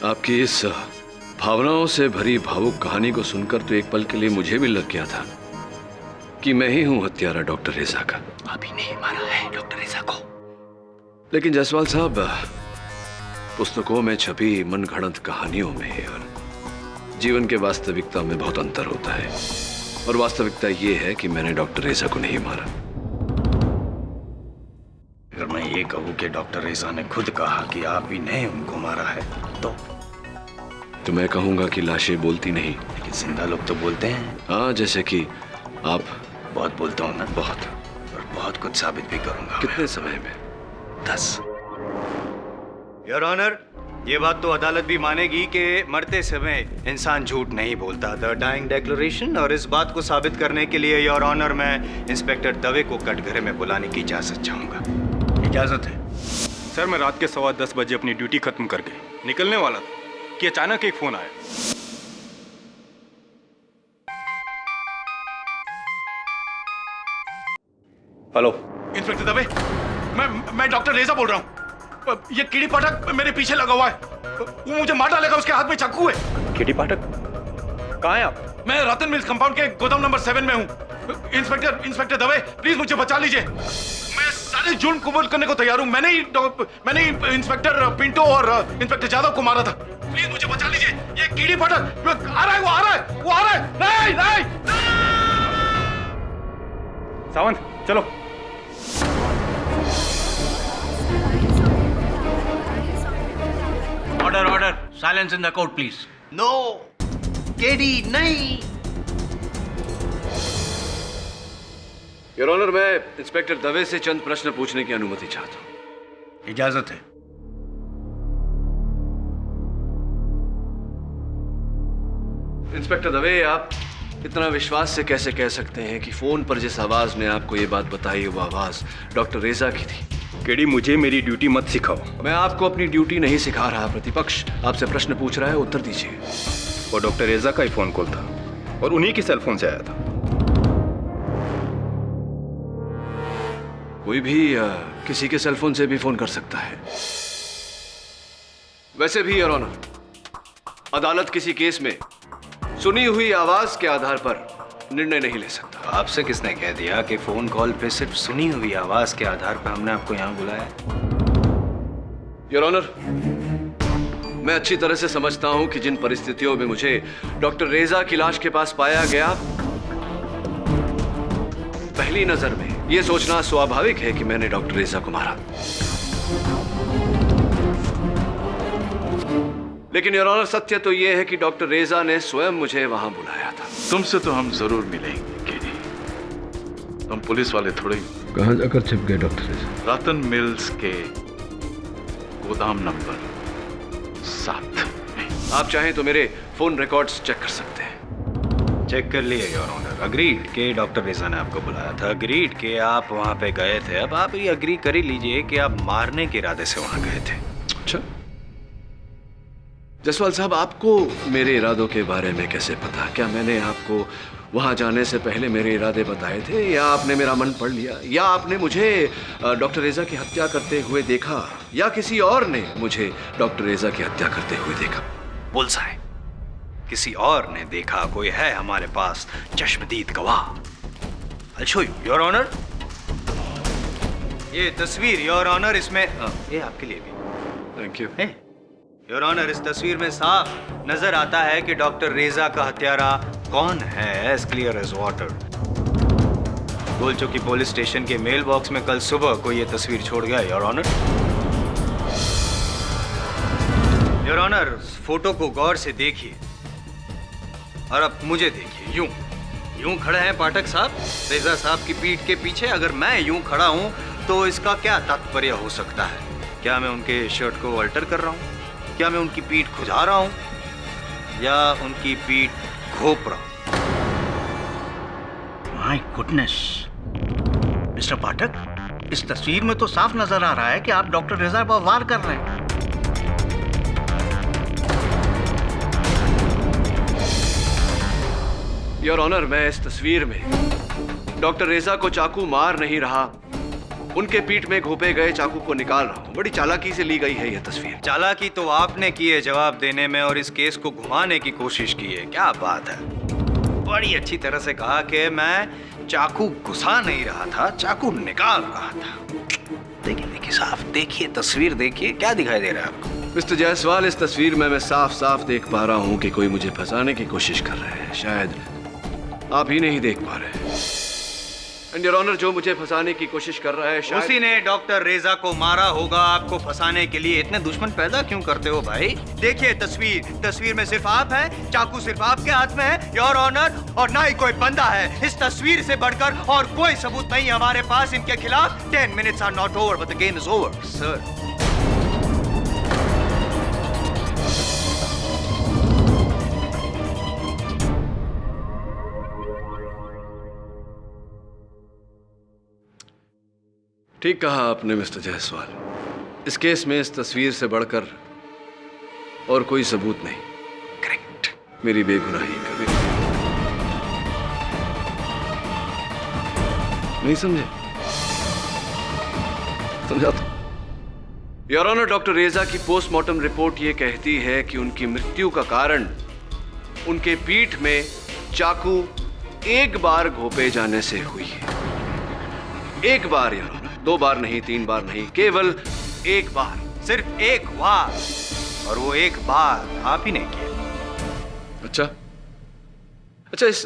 आपकी इस भावनाओं से भरी भावुक कहानी को सुनकर तो एक पल के लिए मुझे भी लग गया था कि मैं ही हूं हत्यारा डॉक्टर रेजा का। अभी नहीं मारा है डॉक्टर रेजा को। लेकिन जायसवाल साहब, पुस्तकों में छपी मनगढ़ंत कहानियों में और जीवन के वास्तविकता में बहुत अंतर होता है। और वास्तविकता ये है कि मैंने डॉक्टर रेजा को नहीं मारा। अगर मैं ये कहूं कि डॉक्टर रेजा ने खुद कहा कि आप ही ने उनको मारा है, तो मैं कहूंगा कि लाशें बोलती नहीं। लेकिन जिंदा लोग तो बोलते हैं। हाँ, जैसे कि आप। बहुत बोलता हूँ ना, बहुत। और बहुत कुछ साबित भी करूंगा। कितने समय में? 10। योर ऑनर, ये बात तो अदालत भी मानेगी कि मरते समय इंसान झूठ नहीं बोलता। The dying declaration. और इस बात को साबित करने के लिए योर ऑनर, मैं इंस्पेक्टर दवे को कटघरे में बुलाने की इजाजत चाहूंगा। इजाजत है। सर, मैं रात के 10:15 बजे अपनी ड्यूटी खत्म करके निकलने वाला था कि अचानक एक फोन आया। हेलो इंस्पेक्टर दवे, मैं डॉक्टर रेजा बोल रहा हूँ। ये कीड़ी पाठक मेरे पीछे लगा हुआ है, वो मुझे मार डालेगा, उसके हाथ में चाकू है। कीड़ी पाठक? कहाँ हैं आप? मैं रतन मिल्स कंपाउंड के गोदाम नंबर 7 में हूँ। इंस्पेक्टर दवे, प्लीज मुझे बचा लीजिए। मैं सारे जुर्म कबूल करने को तैयार हूँ। मैंने ही इंस्पेक्टर पिंटो और इंस्पेक्टर जादव को मारा था। प्लीज मुझे बचा लीजिए। ये कीड़ी पाठक आ रहा है, वो आ रहा है। नहीं। सावंत, चलो। Order. Silence in the court please. No KD, नहीं। योर ऑनर, मैं इंस्पेक्टर दवे से चंद प्रश्न पूछने की अनुमति चाहता हूं। इजाजत है। इंस्पेक्टर दवे, आप इतना विश्वास से कैसे कह सकते हैं कि फोन पर जिस आवाज ने आपको ये बात बताई वो आवाज डॉक्टर रेजा की थी? केडी, मुझे मेरी ड्यूटी मत सिखाओ। मैं आपको अपनी ड्यूटी नहीं सिखा रहा। प्रतिपक्ष आपसे प्रश्न पूछ रहा है, उत्तर दीजिए। वो डॉक्टर रेजा का ही फोन कॉल था और उन्हीं की सेल फोन से आया था। कोई भी किसी के सेल फोन से भी फोन कर सकता है। वैसे भी योर ऑनर, अदालत किसी केस में सुनी हुई आवाज के आधार पर निर्णय नहीं ले सकता। आपसे किसने कह दिया कि फोन कॉल पे सिर्फ सुनी हुई आवाज के आधार पर हमने आपको यहाँ बुलाया? योर ऑनर, मैं अच्छी तरह से समझता हूं कि जिन परिस्थितियों में मुझे डॉक्टर रेजा की लाश के पास पाया गया, पहली नजर में यह सोचना स्वाभाविक है कि मैंने डॉक्टर रेजा को मारा। लेकिन योर ऑनर, सत्य तो यह है कि डॉक्टर रेजा ने स्वयं मुझे वहां बुलाया था। तुमसे तो हम जरूर मिलेंगे केडी। तुम पुलिस वाले थोड़े। कहां जाकर छिप गए डॉक्टर रेजा? रतन मिल्स के गोदाम नंबर 7 में। आप चाहें तो मेरे फोन रिकॉर्ड्स चेक कर सकते हैं। चेक कर लिए योर ऑनर। अग्रीड के डॉक्टर रेजा ने आपको बुलाया था, अग्रीड के आप वहां पे गए थे। अब आप ये अग्री कर ही लीजिए कि आप मारने के इरादे से वहां गए थे। अच्छा जसवाल साहब, आपको मेरे इरादों के बारे में कैसे पता? क्या मैंने आपको वहां जाने से पहले मेरे इरादे बताए थे, या आपने मेरा मन पढ़ लिया, या आपने मुझे डॉक्टर रेजा की हत्या करते हुए देखा, या किसी और ने मुझे डॉक्टर रेजा की हत्या करते हुए देखा? बुल्सआई, किसी और ने देखा? कोई है हमारे पास चश्मदीद गवाह? I'll show you, your honour. ये तस्वीर योर ऑनर, इसमें ये आपके लिए भी। Thank you. योर ऑनर, इस तस्वीर में साफ नजर आता है कि डॉक्टर रेजा का हत्यारा कौन है, as clear as water. Golchowki police station के मेल बॉक्स में कल सुबह को ये तस्वीर छोड़ गया your honour. Your honour, photo को गौर से देखिए और अब मुझे देखिए। यूं खड़े हैं पाठक साहब रेजा साहब की पीठ के पीछे। अगर मैं यूं खड़ा हूं तो इसका क्या तात्पर्य हो सकता है? क्या मैं उनके शर्ट को अल्टर कर रहा हूं? क्या मैं उनकी पीठ खुजा रहा हूं या उनकी पीठ घोप रहा हूं? माय गुडनेस मिस्टर पाठक, इस तस्वीर में तो साफ नजर आ रहा है कि आप डॉक्टर रेजा पर वार कर रहे हैं। योर ऑनर, मैं इस तस्वीर में डॉक्टर रेजा को चाकू मार नहीं रहा, उनके पीठ में घोपे गए चाकू को निकाल रहा हूं। बड़ी चालाकी से ली गई है यह तस्वीर। चालाकी तो आपने की है जवाब देने में और इस केस को घुमाने की कोशिश की है। क्या बात है, बड़ी अच्छी तरह से कहा कि मैं चाकू घुसा नहीं रहा था, चाकू निकाल रहा था। देखिए साफ देखिए, तस्वीर देखिए, क्या दिखाई दे रहा है आपको? मिस्टर जायसवाल, इस तस्वीर में मैं साफ साफ देख पा रहा हूं कि कोई मुझे फंसाने की कोशिश कर रहा है। शायद आप ही नहीं देख पा रहे। एंड योर ऑनर, जो मुझे फंसाने की कोशिश कर रहा है शायद उसी ने डॉक्टर रेजा को मारा होगा आपको फंसाने के लिए। इतने दुश्मन पैदा क्यों करते हो भाई? देखिए तस्वीर में सिर्फ आप हैं, चाकू सिर्फ आपके हाथ में है योर ऑनर, और ना ही कोई बंदा है। इस तस्वीर से बढ़कर और कोई सबूत नहीं हमारे पास इनके खिलाफ। 10 minutes are not over but the game is over, sir. ठीक कहा आपने मिस्टर जायसवाल। इस केस में इस तस्वीर से बढ़कर और कोई सबूत नहीं। करेक्ट। मेरी बेगुनाही कभी नहीं समझे? समझा तो। योर ऑनर, डॉक्टर रेजा की पोस्टमार्टम रिपोर्ट ये कहती है कि उनकी मृत्यु का कारण उनके पीठ में चाकू एक बार घोपे जाने से हुई है। एक बार योर ऑनर, 2 बार नहीं, 3 बार नहीं, केवल एक बार, सिर्फ एक बार, और वो एक बार आप ही ने किया। अच्छा, इस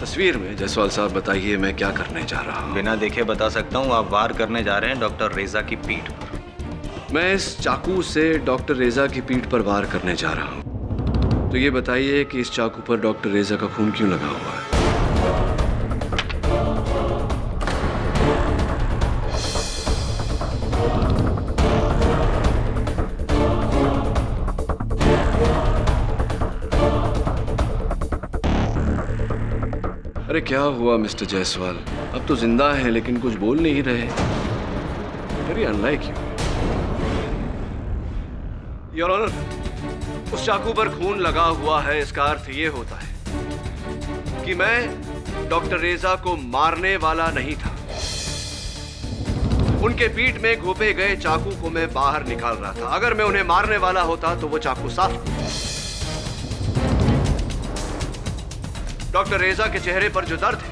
तस्वीर में जायसवाल साहब बताइए मैं क्या करने जा रहा हूँ? बिना देखे बता सकता हूँ, आप वार करने जा रहे हैं डॉक्टर रेजा की पीठ पर। मैं इस चाकू से डॉक्टर रेजा की पीठ पर वार करने जा रहा हूँ। तो ये बताइए कि इस चाकू पर डॉक्टर रेजा का खून क्यों लगा हुआ है? अरे क्या हुआ मिस्टर जायसवाल? अब तो जिंदा है लेकिन कुछ बोल नहीं रहे। Very unlike you. Your honour, उस चाकू पर खून लगा हुआ है, इसका अर्थ ये होता है कि मैं डॉक्टर रेजा को मारने वाला नहीं था। उनके पीठ में घोंपे गए चाकू को मैं बाहर निकाल रहा था। अगर मैं उन्हें मारने वाला होता तो वो चाकू साफ। डॉक्टर रेजा के चेहरे पर जो दर्द है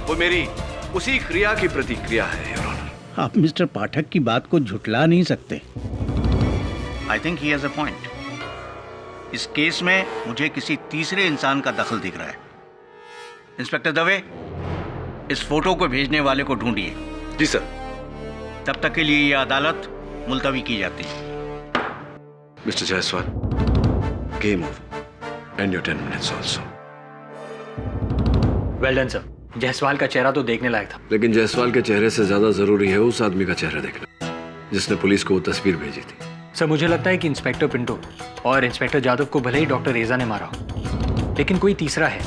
वो मेरी उसी क्रिया की प्रतिक्रिया है, योर ऑनर। आप मिस्टर पाठक की बात को झुठला नहीं सकते। I think he has a point. इस केस में मुझे किसी तीसरे इंसान का दखल दिख रहा है। इंस्पेक्टर दवे, इस फोटो को भेजने वाले को ढूंढिए। जी सर। तब तक के लिए यह अदालत मुलतवी की जाती है। Mister Jaiswal, game over and your 10 minutes also. Well done sir. Jaiswal का चेहरा तो देखने लायक था, लेकिन जायसवाल के चेहरे से ज्यादा जरूरी है उस आदमी का चेहरा देखना जिसने पुलिस को वो तस्वीर भेजी थी। सर मुझे लगता है कि इंस्पेक्टर पिंटो और इंस्पेक्टर जादव को भले ही डॉक्टर रेजा ने मारा हो, लेकिन कोई तीसरा है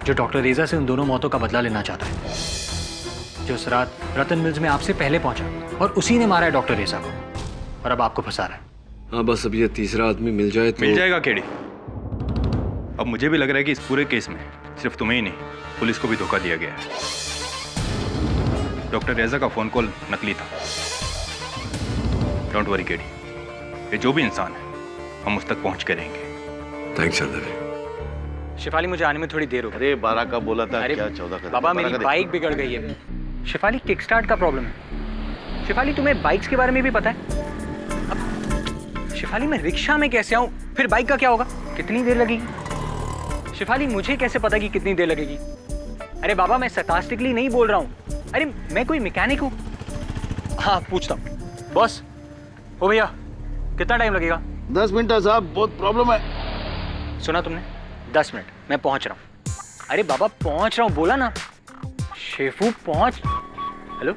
जो डॉक्टर रेजा से उन दोनों मौतों का बदला लेना चाहता है, जो उस रात रतन मिल्स में आपसे पहले पहुंचा और उसी ने मारा है डॉक्टर रेजा को और अब आपको फंसा रहा है। हाँ, बस अब ये तीसरा आदमी मिल जाए तो। मिल जाएगा केडी। अब मुझे भी लग रहा है कि इस पूरे केस में सिर्फ तुम्हें ही नहीं, पुलिस को भी धोखा दिया गया है। डॉक्टर रेजा का फोन कॉल नकली था। डोंट वरी केडी, ये जो भी इंसान है हम उस तक पहुंच के रहेंगे। Thanks sir Dave. शिफाली, मुझे आने में थोड़ी देर हो गई। अरे 12 का बोला था, अरे क्या 14 का? बाबा, मेरी बाइक बिगड़ गई है। शिफाली, किक स्टार्ट का प्रॉब्लम है। शिफाली, तुम्हें बाइक्स के बारे में भी पता है? अब शिफाली, मैं रिक्शा में कैसे आऊं? फिर बाइक का क्या होगा? कितनी देर लगेगी? शिफाली, मुझे कैसे पता कि कितनी देर लगेगी? अरे बाबा, मैं sarcastically नहीं बोल रहा हूँ। अरे मैं कोई मैकेनिक हूँ। हाँ, पूछता हूँ। बॉस, ओ भैया, कितना टाइम लगेगा? 10 मिनट है साहब, बहुत प्रॉब्लम है। सुना तुमने? 10 मिनट, मैं पहुंच रहा हूँ। अरे बाबा, पहुंच रहा हूँ बोला ना। शेफू, पहुंच। Hello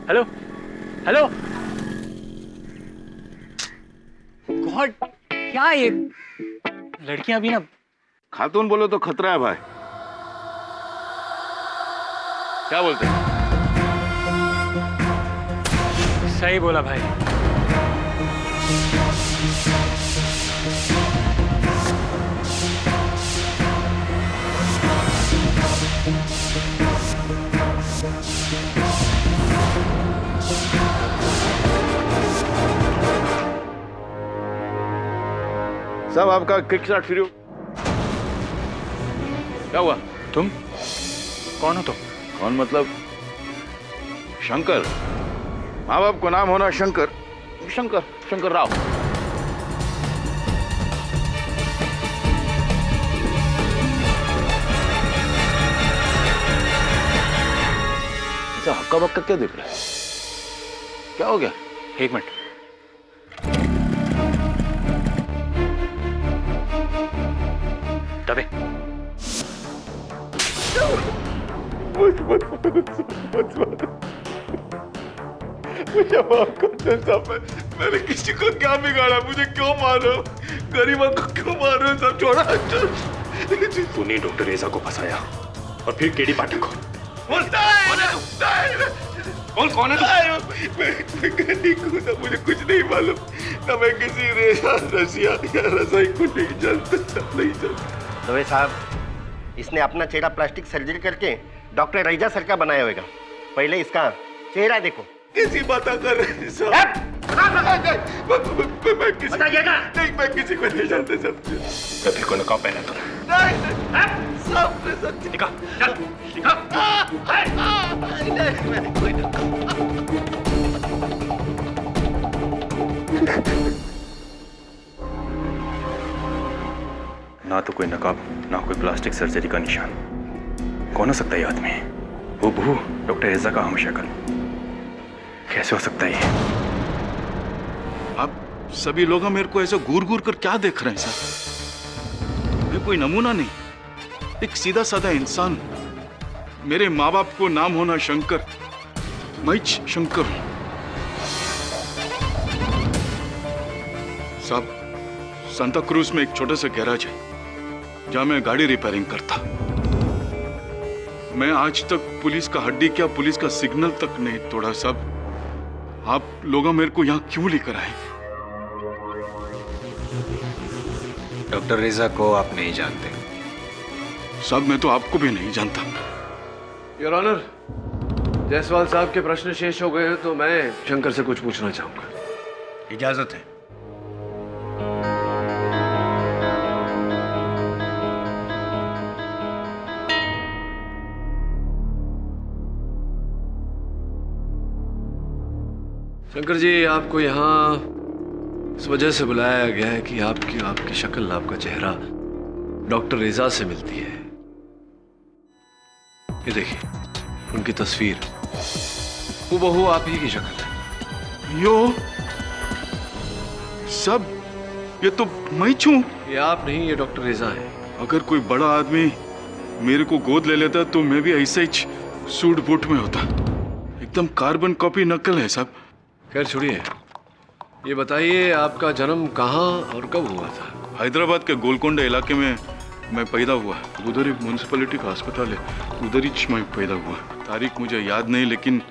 hello hello. गॉड, क्या ये लड़कियां भी ना। खातून बोलो तो खतरा है भाई। क्या बोलते हैं? सही बोला भाई। सब आपका किक स्टार्ट फ्री हो। क्या हुआ? तुम कौन हो? तो कौन मतलब? शंकर। माँ बाप को नाम होना शंकर, शंकर शंकर राव। ऐसा हक्का बक्का क्या दिख रहा है? क्या हो गया? एक मिनट। दबे। मुझे माफ कर दे साहब, मैंने किसी को क्या बिगाड़ा? मुझे क्यों मारो? गरीबों को क्यों मारो? सब छोड़ा। तूने डॉक्टर रेजा को फंसाया और फिर केडी पाठक को। बोल, कौन है तू? मैं गरीब हूँ ना, मुझे कुछ नहीं मालूम ना। मैं किसी रेजा, रसिया या रजाई को नहीं जानता, नहीं जानता। दवे साहब, इसने अपना चेहरा प्लास्टिक सर्जरी करके डॉक्टर रेजा सर का बनाया होगा। पहले इसका चेहरा देखो। किसी बात कर रहे साहब? मैं किसी को नहीं जानता। सब कभी को नकाब पहना तूने? नहीं, सब दिखा, चल, दिखा। ना तो कोई नकाब, ना कोई प्लास्टिक सर्जरी का निशान। कौन हो सकता है ये आदमी? वो बहू डॉक्टर रेजा का हमशक्ल। कैसे हो सकता है ये? आप सभी लोग मेरे को ऐसे घूर घूर कर क्या देख रहे हैं सर? मैं कोई नमूना नहीं, एक सीधा साधा इंसान। मेरे माँ बाप को नाम होना शंकर, मैं शंकर हूं। साहब, सांता क्रूज में एक छोटा सा गैराज है जहां मैं गाड़ी रिपेयरिंग करता। मैं आज तक पुलिस का हड्डी क्या पुलिस का सिग्नल तक नहीं तोड़ा साहब। आप लोग मेरे को यहाँ क्यों लेकर आए? डॉक्टर रेजा को आप नहीं जानते साहब, मैं तो आपको भी नहीं जानता। योर ऑनर, जायसवाल साहब के प्रश्न शेष हो गए हैं तो मैं शंकर से कुछ पूछना चाहूंगा। इजाजत है। शंकर जी, आपको यहाँ इस वजह से बुलाया गया है कि आपकी शक्ल, आपका चेहरा डॉक्टर रेजा से मिलती है। ये देखिए, उनकी तस्वीर हूबहू आप ही की शक्ल है। यो सब, ये तो मैं छूं। ये आप नहीं, ये डॉक्टर रेजा है। अगर कोई बड़ा आदमी मेरे को गोद ले लेता तो मैं भी ऐसे ही सूट बूट में होता। एकदम कार्बन कॉपी नकल है साहब। खैर छोड़िए, ये बताइए आपका जन्म कहाँ और कब हुआ था? हैदराबाद के गोलकोंडा इलाके में मैं पैदा हुआ। उधर एक म्यूनसिपैलिटी का अस्पताल है, उधर ही मैं पैदा हुआ। तारीख मुझे याद नहीं, लेकिन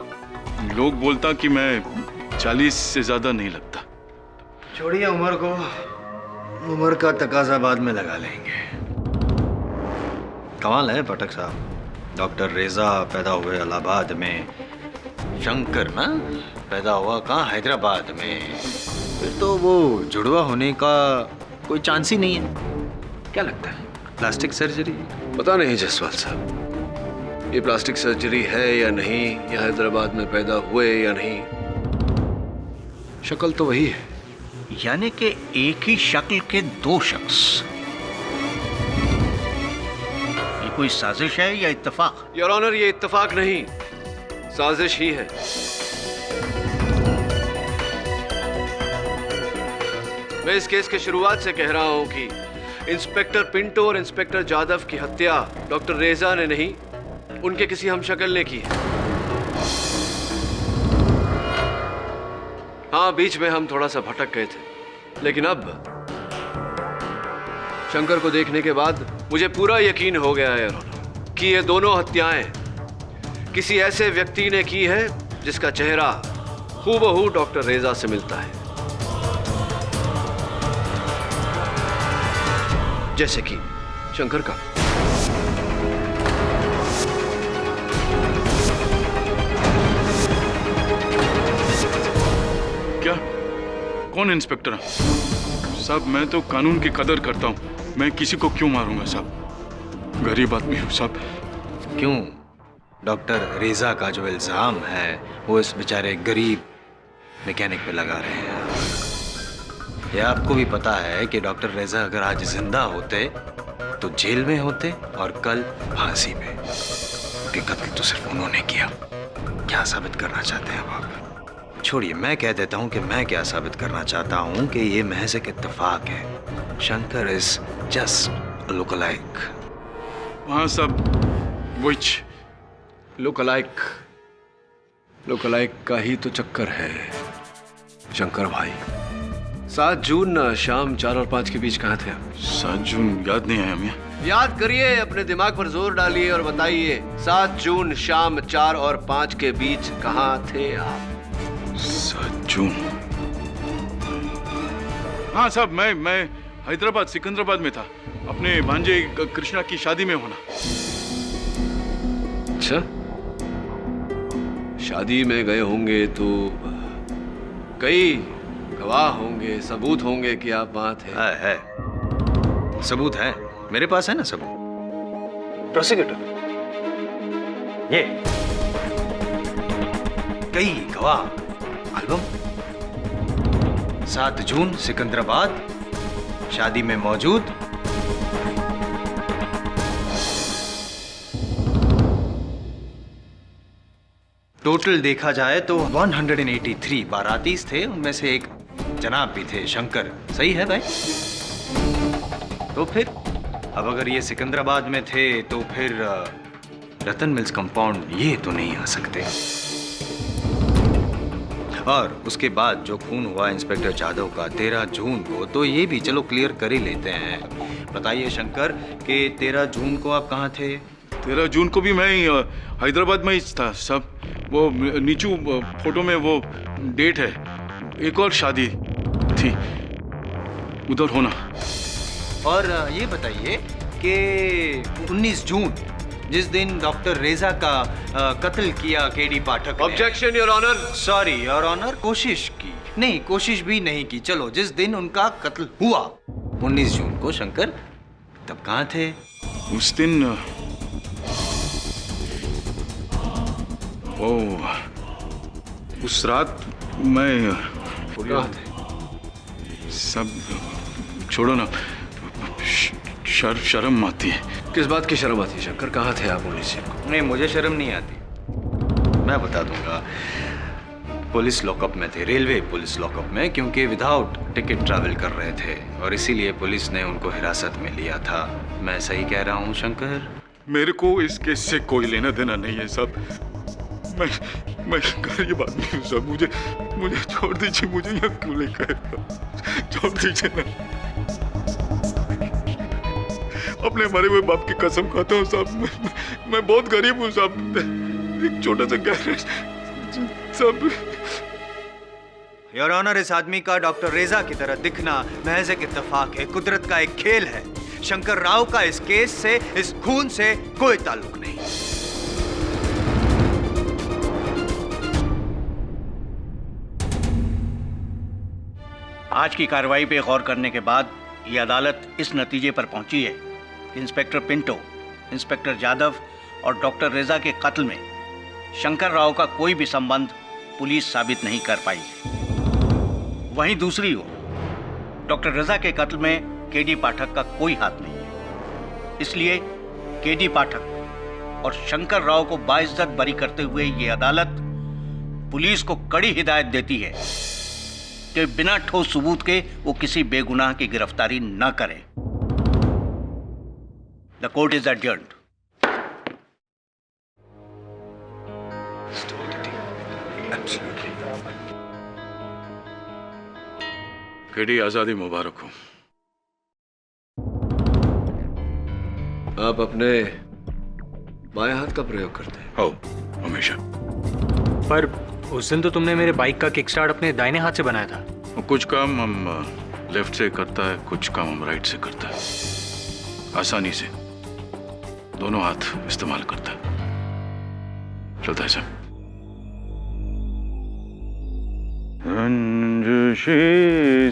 लोग बोलता कि मैं 40 से ज्यादा नहीं लगता। छोड़िए उम्र को, उम्र का तकाजा बाद में लगा लेंगे। कमाल है पाठक साहब, डॉक्टर रेजा पैदा हुए इलाहाबाद में, शंकर ना पैदा हुआ कहाँ, हैदराबाद में। फिर तो वो जुड़वा होने का कोई चांस ही नहीं है। क्या लगता है, प्लास्टिक सर्जरी? पता नहीं जायसवाल साहब, ये प्लास्टिक सर्जरी है या नहीं, या हैदराबाद में पैदा हुए या नहीं, शक्ल तो वही है। यानी कि एक ही शक्ल के दो शख्स। ये कोई साजिश है या इत्तेफाक? योर ऑनर, ये इत्तेफाक नहीं, साजिश ही है। मैं इस केस के शुरुआत से कह रहा हूं कि इंस्पेक्टर पिंटो और इंस्पेक्टर जादव की हत्या डॉक्टर रेजा ने नहीं, उनके किसी हमशक्ल ने की है। हाँ, बीच में हम थोड़ा सा भटक गए थे, लेकिन अब शंकर को देखने के बाद मुझे पूरा यकीन हो गया है कि ये दोनों हत्याएं किसी ऐसे व्यक्ति ने की है जिसका चेहरा हूबहू डॉक्टर रेजा से मिलता है, जैसे कि शंकर का। क्या? कौन इंस्पेक्टर? साहब, मैं तो कानून की कदर करता हूँ, मैं किसी को क्यों मारूंगा साहब, गरीब आदमी हूँ साहब। क्यों? डॉक्टर रेजा का जो इल्जाम है वो इस बेचारे गरीब मैकेनिक पे लगा रहे हैं। ये आपको भी पता है कि डॉक्टर रेजा अगर आज जिंदा होते तो जेल में होते और कल फांसी पे। कि कत्ल तो सिर्फ उन्होंने किया। क्या साबित करना चाहते हैं आप? छोड़िए, मैं कह देता हूँ कि मैं क्या साबित करना चाहता हूँ कि ये महज एक इत्तेफाक है। Shankar is just look alike. हाँ साहब, विच लुक अलाइक का ही तो चक्कर है शंकर भाई। 7 जून शाम 4 और 5 के बीच कहाँ थे आप? 7 जून याद नहीं है हमें। याद करिए, अपने दिमाग पर जोर डालिए और बताइए 7 जून शाम 4 और 5 के बीच कहाँ थे आप? 7 जून। हाँ साहब, मैं हैदराबाद सिकंदराबाद में था, अपने भांजे कृष्णा की शादी में होना। अच्छा, शादी में गए होंगे तो कई गवाह होंगे, सबूत होंगे कि आप वहां थे। है सबूत है, मेरे पास है ना सबूत। प्रोसिक्यूटर, ये कई गवाह, एल्बम, 7 जून सिकंदराबाद, शादी में मौजूद। टोटल देखा जाए तो 183 बाराती थे, उनमें से एक जनाब भी थे, शंकर। सही है भाई? तो फिर अब अगर ये सिकंदराबाद में थे तो फिर रतन मिल्स कंपाउंड ये तो नहीं आ सकते। और उसके बाद जो खून हुआ इंस्पेक्टर जादव का 13 जून को, तो ये भी चलो क्लियर कर ही लेते हैं। बताइए शंकर कि 13 जून को आप कहाँ थे? 13 जून को भी मैं हैदराबाद में ही था सब। वो नीचू फोटो में वो डेट है, एक और शादी थी उधर होना। और ये बताइए कि 19 जून जिस दिन डॉक्टर रेजा का कत्ल किया केडी पाठक ने। Objection your honour. Sorry your honour, कोशिश की नहीं, कोशिश भी नहीं की। चलो, जिस दिन उनका कत्ल हुआ 19 जून को, शंकर तब कहाँ थे? उस दिन उस रात मैं सब छोड़ो ना, शर्म आती है। किस बात की शर्म आती है शंकर? कहाँ थे आप 19 जून को? नहीं, मुझे शर्म नहीं आती, मैं बता दूंगा। पुलिस लॉकअप में थे, रेलवे पुलिस लॉकअप में, क्योंकि विदाउट टिकट ट्रैवल कर रहे थे और इसीलिए पुलिस ने उनको हिरासत में लिया था। मैं सही कह रहा हूँ शंकर? मेरे को इस केस से कोई लेना देना नहीं है सब। मैं गरीब आदमी हूँ सब। मुझे छोड़ दीजिए, मुझे यहाँ क्यों लेकर छोड़ दीजिए ना। अपने मरे हुए बाप की कसम खाता हूँ साहब, मैं बहुत गरीब हूँ साहब। एक छोटा सा गैरेज सब। योर ऑनर, इस आदमी का डॉक्टर रेजा की तरह दिखना महज एक इत्तेफाक है, कुदरत का एक खेल है। शंकर राव का इस केस से, इस खून से कोई ताल्लुक नहीं। आज की कार्रवाई पे गौर करने के बाद ये अदालत इस नतीजे पर पहुंची है कि इंस्पेक्टर पिंटो, इंस्पेक्टर जादव और डॉक्टर रेजा के कत्ल में शंकर राव का कोई भी संबंध पुलिस साबित नहीं कर पाई। वहीं दूसरी ओर डॉक्टर रेजा के कत्ल में केडी पाठक का कोई हाथ नहीं है। इसलिए केडी पाठक और शंकर राव को बाइज्जत बरी करते हुए ये अदालत पुलिस को कड़ी हिदायत देती है कि बिना ठोस सबूत के वो किसी बेगुनाह की गिरफ्तारी न करे। The court is adjourned. KD, आजादी मुबारक हो। आप अपने बाएं हाथ का प्रयोग करते हैं? हो, हमेशा। पर उस दिन तो तुमने मेरे बाइक का किक स्टार्ट अपने दाहिने हाथ से बनाया था। कुछ काम हम लेफ्ट से करता है, कुछ काम हम राइट से करता है। आसानी से दोनों हाथ इस्तेमाल करता है। चलता है सब। रंजिशी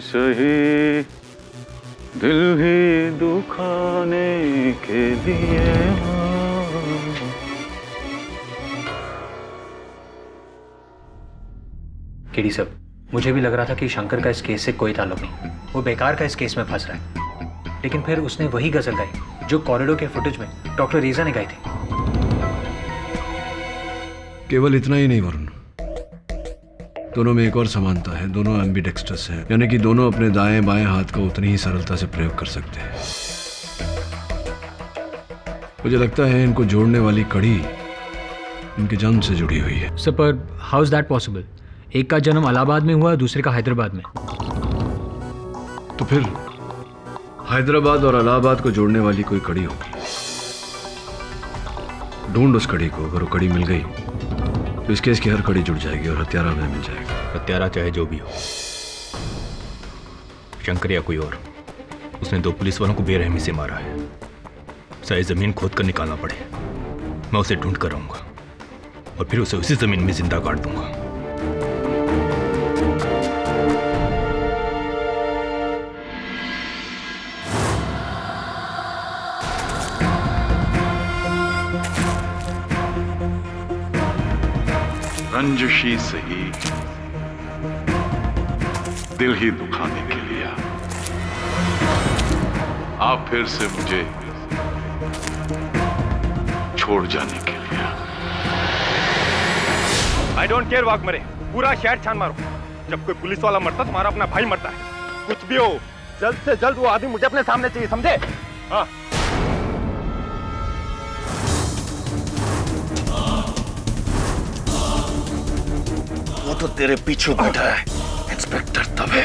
सही दिल ही दुखाने के लिए। केडी साहब, मुझे भी लग रहा था कि शंकर का इस केस से कोई ताल्लुक नहीं, वो बेकार का इस केस में फंस रहा है। लेकिन फिर उसने वही गजल गाई जो कॉरिडोर के फुटेज में डॉक्टर रेजा ने गाई थी। केवल इतना ही नहीं वरुण, दोनों में एक और समानता है। दोनों एम्बिडेक्स्ट्रस हैं, यानी कि दोनों अपने दाएं बाएं हाथ का उतनी ही सरलता से प्रयोग कर सकते हैं। मुझे लगता है इनको जोड़ने वाली कड़ी इनके जन्म से जुड़ी हुई है। सर, पर हाउ इज दैट पॉसिबल? एक का जन्म इलाहाबाद में हुआ, दूसरे का हैदराबाद में। तो फिर हैदराबाद और इलाहाबाद को जोड़ने वाली कोई कड़ी होगी। ढूंढ उस कड़ी को। अगर वो कड़ी मिल गई तो इस केस की हर कड़ी जुड़ जाएगी और हत्यारा हमें मिल जाएगा। हत्यारा चाहे जो भी हो, शंकर या कोई और, उसने 2 पुलिस वालों को बेरहमी से मारा है। चाहे जमीन खोद कर निकालना पड़े, मैं उसे ढूंढ कर आऊंगा और फिर उसे उसी जमीन में जिंदा गाड़ दूंगा। रंजिशी सही दिल ही दुखाने के लिए आप फिर से मुझे छोड़ जाने के लिए। आई डोंट केयर, वाघ मरे, पूरा शहर छान मारो। जब कोई पुलिस वाला मरता तुम्हारा अपना भाई मरता है। कुछ भी हो, जल्द से जल्द वो आदमी मुझे अपने सामने चाहिए, समझे? हाँ। वो तो तेरे पीछे बैठा है, इंस्पेक्टर तबे।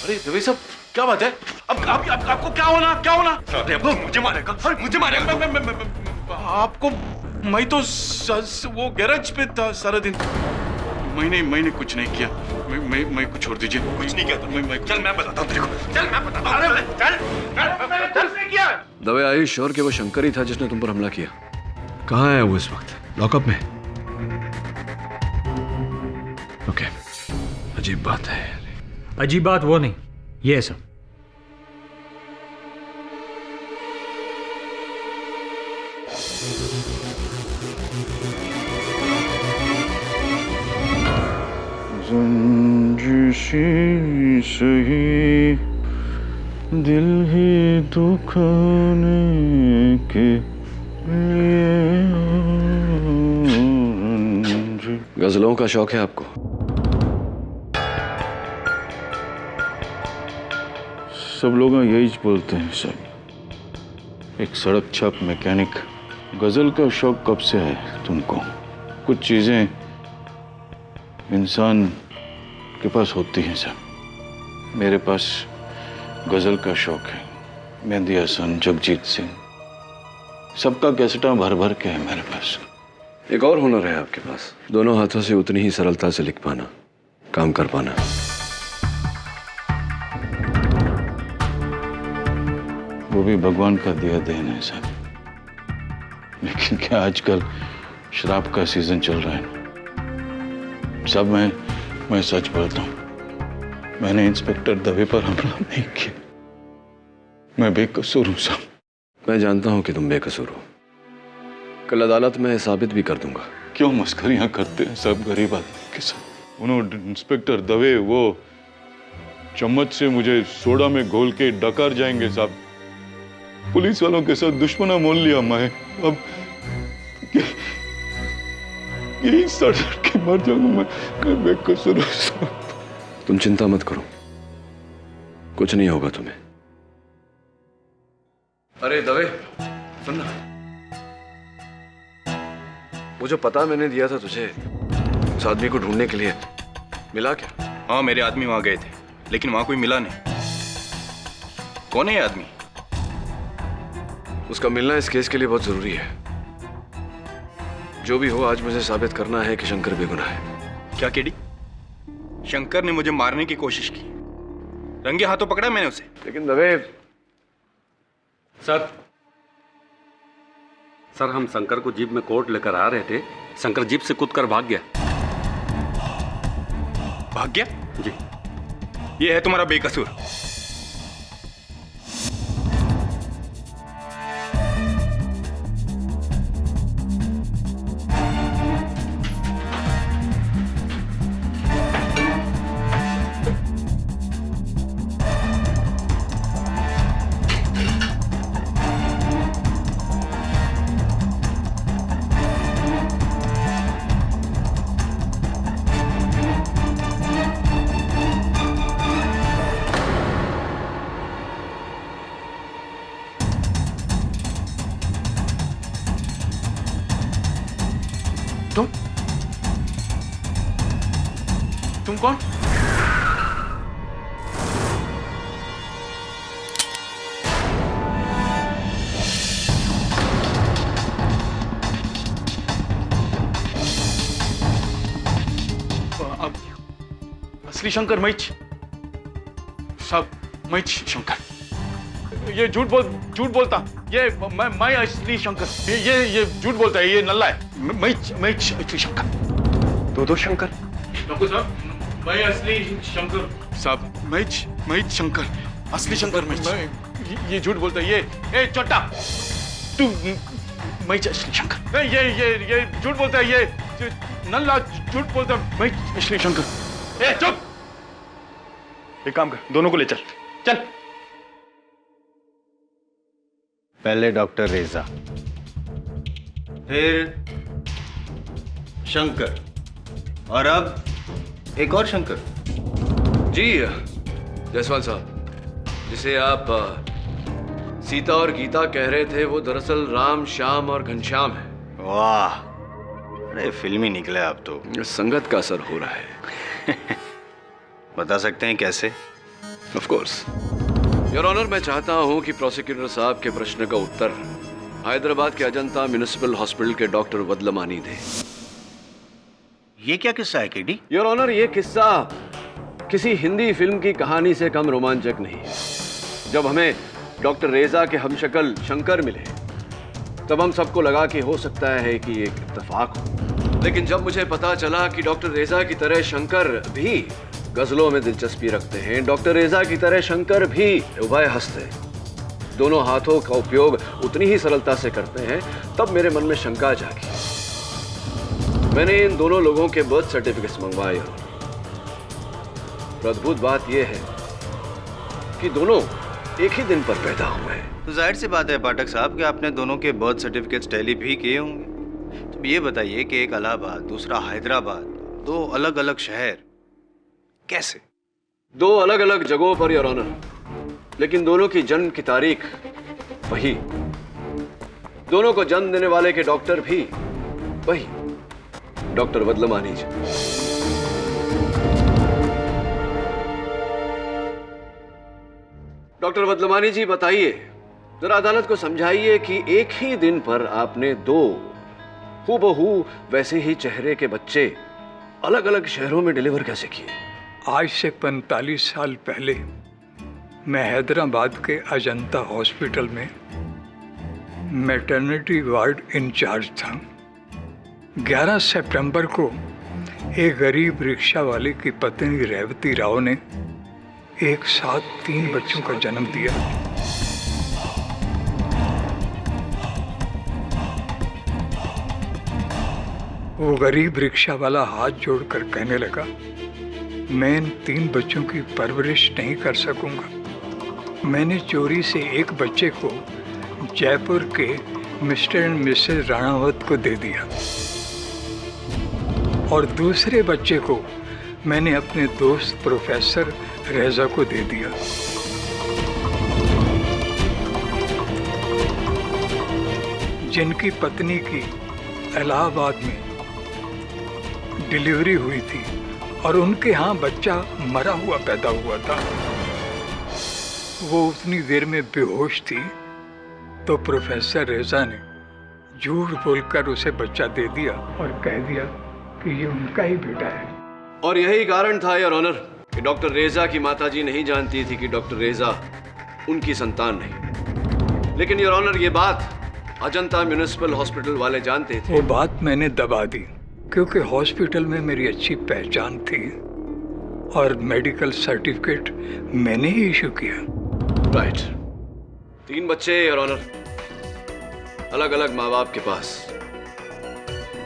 अरे दवे साहब क्या बात है? अब आपको क्या होना? अरे अब मुझे मारेगा, मुझे मारेगा। आपको मैं तो वो गैरेज पे था सारा दिन। मैंने कुछ नहीं किया। मैं कुछ छोड़ दीजिए। कुछ नहीं किया मैं चल मैं बताता हूँ तेरे को। चल मैं बताता हूँ। अरे चल कुछ नहीं किया। दवे आई श्योर कि वो शंकर ही था जिसने तुम पर हमला किया? कहाँ है वो इस वक्त? लॉकअप में? ओके, अजीब बात है। अजीब बात वो नहीं, ये है सब। सही दिल ही दुखाने के गजलों का शौक है आपको? सब लोग यही बोलते हैं सर। एक सड़क छाप मैकेनिक, गजल का शौक कब से है तुमको? कुछ चीजें इंसान के पास होती हैं सर। मेरे पास गजल का शौक है। मेहंदी हसन, जगजीत सिंह, सबका कैसेटा भर भर के है मेरे पास। एक और हुनर है आपके पास, दोनों हाथों से उतनी ही सरलता से लिख पाना, काम कर पाना। वो भी भगवान का दिया देन है सर। लेकिन क्या आजकल शराब का सीजन चल रहा है सब। मैं सच बोलता हूँ, मैंने इंस्पेक्टर दवे पर हमला नहीं किया। मैं बेकसूर हूँ साहब। मैं जानता हूँ कि तुम बेकसूर हो। कल अदालत में साबित भी कर दूंगा। क्यों मस्करियां करते हैं सब गरीब आदमी के साथ? उन्होंने इंस्पेक्टर दवे वो चम्मच से मुझे सोडा में घोल के डकार जाएंगे साहब। पुलिस वालों के साथ दुश्मना मोल लिया मैं। अब यही सड़ के मर जाऊंगा मैं बेकसूर हूं साहब। तुम चिंता मत करो, कुछ नहीं होगा तुम्हें। अरे दवे सुनना, वो जो पता मैंने दिया था तुझे उस आदमी को ढूंढने के लिए, मिला क्या? हाँ मेरे आदमी वहां गए थे, लेकिन वहां कोई मिला नहीं। कौन है ये आदमी? उसका मिलना इस केस के लिए बहुत जरूरी है। जो भी हो, आज मुझे साबित करना है कि शंकर बेगुनाह है। क्या केडी? शंकर ने मुझे मारने की कोशिश की, रंगे हाथों पकड़ा मैंने उसे। लेकिन दवे सर हम शंकर को जीप में कोर्ट लेकर आ रहे थे। शंकर जीप से कूदकर भाग गया। भाग गया? जी। ये है तुम्हारा बेकसूर। तुम कौन? असली शंकर मैच साहब, मैच शंकर। ये झूठ बोलता। ये मैं असली शंकर। ये झूठ बोलता है, ये नल्ला है। मैच असली शंकर। दो शंकर? डॉक्टर साहब, मैं असली शंकर साहब। मैच शंकर, असली शंकर मैच। ये झूठ बोलता है। ये चोटा तू मैच असली शंकर। ये झूठ बोलता है। ये नल्ला झूठ बोलता है। मैच असली शंकर। ए चुप! एक काम कर, दोनों को ले चल। पहले डॉक्टर रेजा, फिर शंकर, और अब एक और शंकर। जी जायसवाल साहब, जिसे आप सीता और गीता कह रहे थे, वो दरअसल राम, श्याम और घनश्याम है। वाह, अरे फिल्मी निकले आप तो। संगत का असर हो रहा है। बता सकते हैं कैसे? ऑफ कोर्स योर ऑनर, मैं चाहता हूं कि प्रोसिक्यूटर साहब के प्रश्न का उत्तर हैदराबाद के अजंता म्युनिसिपल हॉस्पिटल के डॉक्टर वदलमानी दे। ये क्या किस्सा है केडी? योर ऑनर, ये किस्सा किसी हिंदी फिल्म की कहानी से कम रोमांचक नहीं है। जब हमें डॉक्टर रेजा के हमशक्ल शंकर मिले तब हम सबको लगा कि हो सकता है कि एक इत्तेफाक हो, लेकिन जब मुझे पता चला कि डॉक्टर रेजा की तरह शंकर भी गजलों में दिलचस्पी रखते हैं, डॉक्टर रेजा की तरह शंकर भी उभय हस्ते दोनो. हाथों का उपयोग उतनी ही सरलता से करते हैं, तब मेरे मन में शंका जागी. मैंने इन दोनों लोगों के बर्थ सर्टिफिकेट्स मंगवाए. अद्भुत बात यह है कि दोनों एक ही दिन पर पैदा हुए हैं. तो जाहिर सी बात है पाठक साहब कि आपने दोनों के बर्थ सर्टिफिकेट्स टैली भी किए होंगे. तो ये बताइए कि एक इलाहाबाद, दूसरा हैदराबाद, दो अलग अलग शहर, कैसे? दो अलग अलग जगहों पर योर ऑनर, लेकिन दोनों की जन्म की तारीख वही. दोनों को जन्म देने वाले के डॉक्टर भी वही, डॉक्टर वदलमानी जी. डॉक्टर वदलमानी जी, बताइए जरा, अदालत को समझाइए कि एक ही दिन पर आपने दो हूबहू वैसे ही चेहरे के बच्चे अलग अलग शहरों में डिलीवर कैसे किए? आज से 45 साल पहले मैं हैदराबाद के अजंता हॉस्पिटल में मैटरनिटी वार्ड इंचार्ज था. 11 सितंबर को एक गरीब रिक्शा वाले की पत्नी रेवती राव ने एक साथ 3 बच्चों का जन्म दिया. वो गरीब रिक्शा वाला हाथ जोड़कर कहने लगा, मैं इन 3 बच्चों की परवरिश नहीं कर सकूंगा. मैंने चोरी से एक बच्चे को जयपुर के मिस्टर एंड मिसेस राणावत को दे दिया और दूसरे बच्चे को मैंने अपने दोस्त प्रोफेसर रेजा को दे दिया. जिनकी पत्नी की इलाहाबाद में डिलीवरी हुई थी और उनके यहाँ बच्चा मरा हुआ पैदा हुआ था. वो उतनी देर में बेहोश थी तो प्रोफेसर रेजा ने झूठ बोलकर उसे बच्चा दे दिया और कह दिया कि ये उनका ही बेटा है. और यही कारण था योर ऑनर कि डॉक्टर रेजा की माताजी नहीं जानती थी कि डॉक्टर रेजा उनकी संतान नहीं. लेकिन योर ऑनर, ये बात अजंता म्युनिसिपल हॉस्पिटल वाले जानते थे. वो बात मैंने दबा दी क्योंकि हॉस्पिटल में मेरी अच्छी पहचान थी और मेडिकल सर्टिफिकेट मैंने ही इशू किया. राइट. 3 बच्चे योर ऑनर, अलग अलग माँ बाप के पास.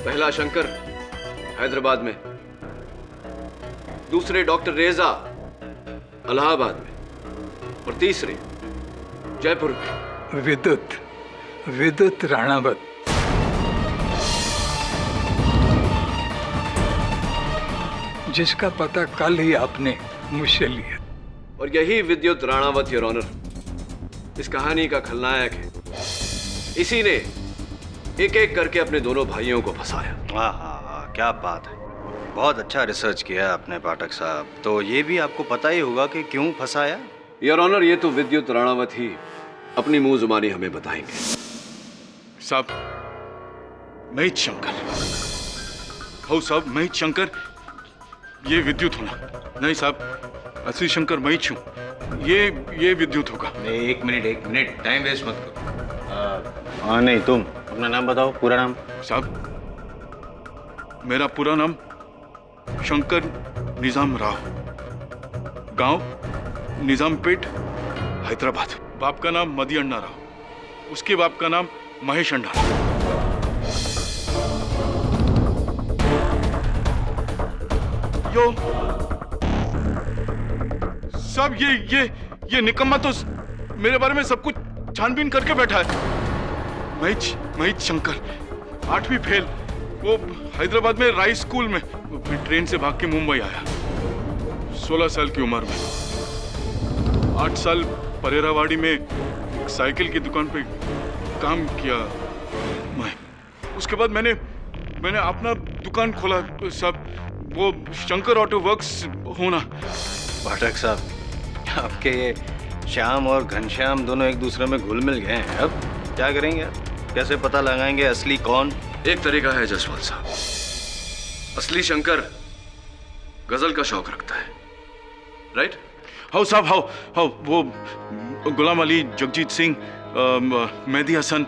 पहला शंकर हैदराबाद में, दूसरे डॉक्टर रेजा इलाहाबाद में और तीसरे जयपुर में विद्युत राणावत. जिसका पता कल ही आपने मुझसे लिया. और यही विद्युत राणावत योर ऑनर इस कहानी का खलनायक है. इसी ने एक एक करके अपने दोनों भाइयों को फंसाया. हाँ, क्या बात है. बहुत अच्छा रिसर्च किया आपने पाठक साहब. तो ये भी आपको पता ही होगा कि क्यों फंसाया? योर ऑनर, ये तो विद्युत राणावत ही अपनी मुंह जुबानी हमें बताएंगे. साहब, मैं शंकर. हो साहब, मैं शंकर. ये विद्युत होना नहीं साहब, असली शंकर मैं हूँ. ये विद्युत होगा. एक मिनट, टाइम वेस्ट मत करो. हाँ नहीं, तुम अपना नाम बताओ, पूरा नाम. साहब, मेरा पूरा नाम शंकर निजाम राव, गांव निजामपेट, हैदराबाद. बाप का नाम मदी अण्णा राव, उसके बाप का नाम महेश अण्णा. यो सब ये निकम्मा तो मेरे बारे में सब कुछ छानबीन करके बैठा है. मैं शंकर 8वीं फेल, वो हैदराबाद में राय स्कूल में, फिर ट्रेन से भाग के मुंबई आया 16 साल की उम्र में. 8 साल परेरावाड़ी में एक साइकिल की दुकान पे काम किया मैं. उसके बाद मैंने अपना दुकान खोला सब, वो शंकर ऑटो वर्क्स होना. पाठक साहब, आपके ये श्याम और घनश्याम दोनों एक दूसरे में घुल मिल गए हैं। अब क्या करेंगे आप? कैसे पता लगाएंगे असली कौन? एक तरीका है जसवाल साहब, असली शंकर गजल का शौक रखता है, राइट? हाउ साहब, हाउ वो गुलाम अली, जगजीत सिंह, मेहदी हसन,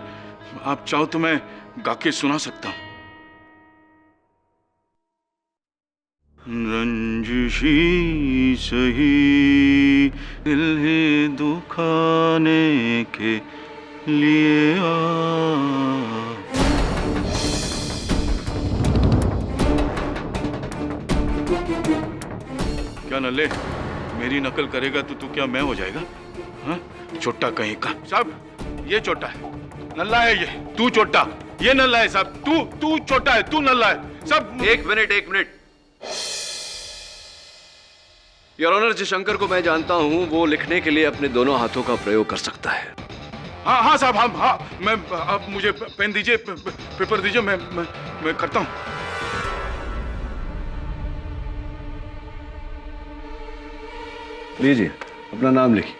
आप चाहो तो मैं गा के सुना सकता हूं। रंजिशी सही दिल है दुखाने के लिए आ। क्या नल्ले, मेरी नकल करेगा तो तू क्या मैं हो जाएगा? हाँ, छोटा कहीं का। साहब ये छोटा है, नल्ला है ये, तू छोटा, ये नल्ला है साहब, तू छोटा है, तू नल्ला है सब। एक मिनट। योर ऑनर, जिस शंकर को मैं जानता हूं वो लिखने के लिए अपने दोनों हाथों का प्रयोग कर सकता है। हाँ साहब, हाँ मैं, आप मुझे पेन दीजिए, पेपर दीजिए, मैं करता हूं। लीजिए, अपना नाम लिखिए।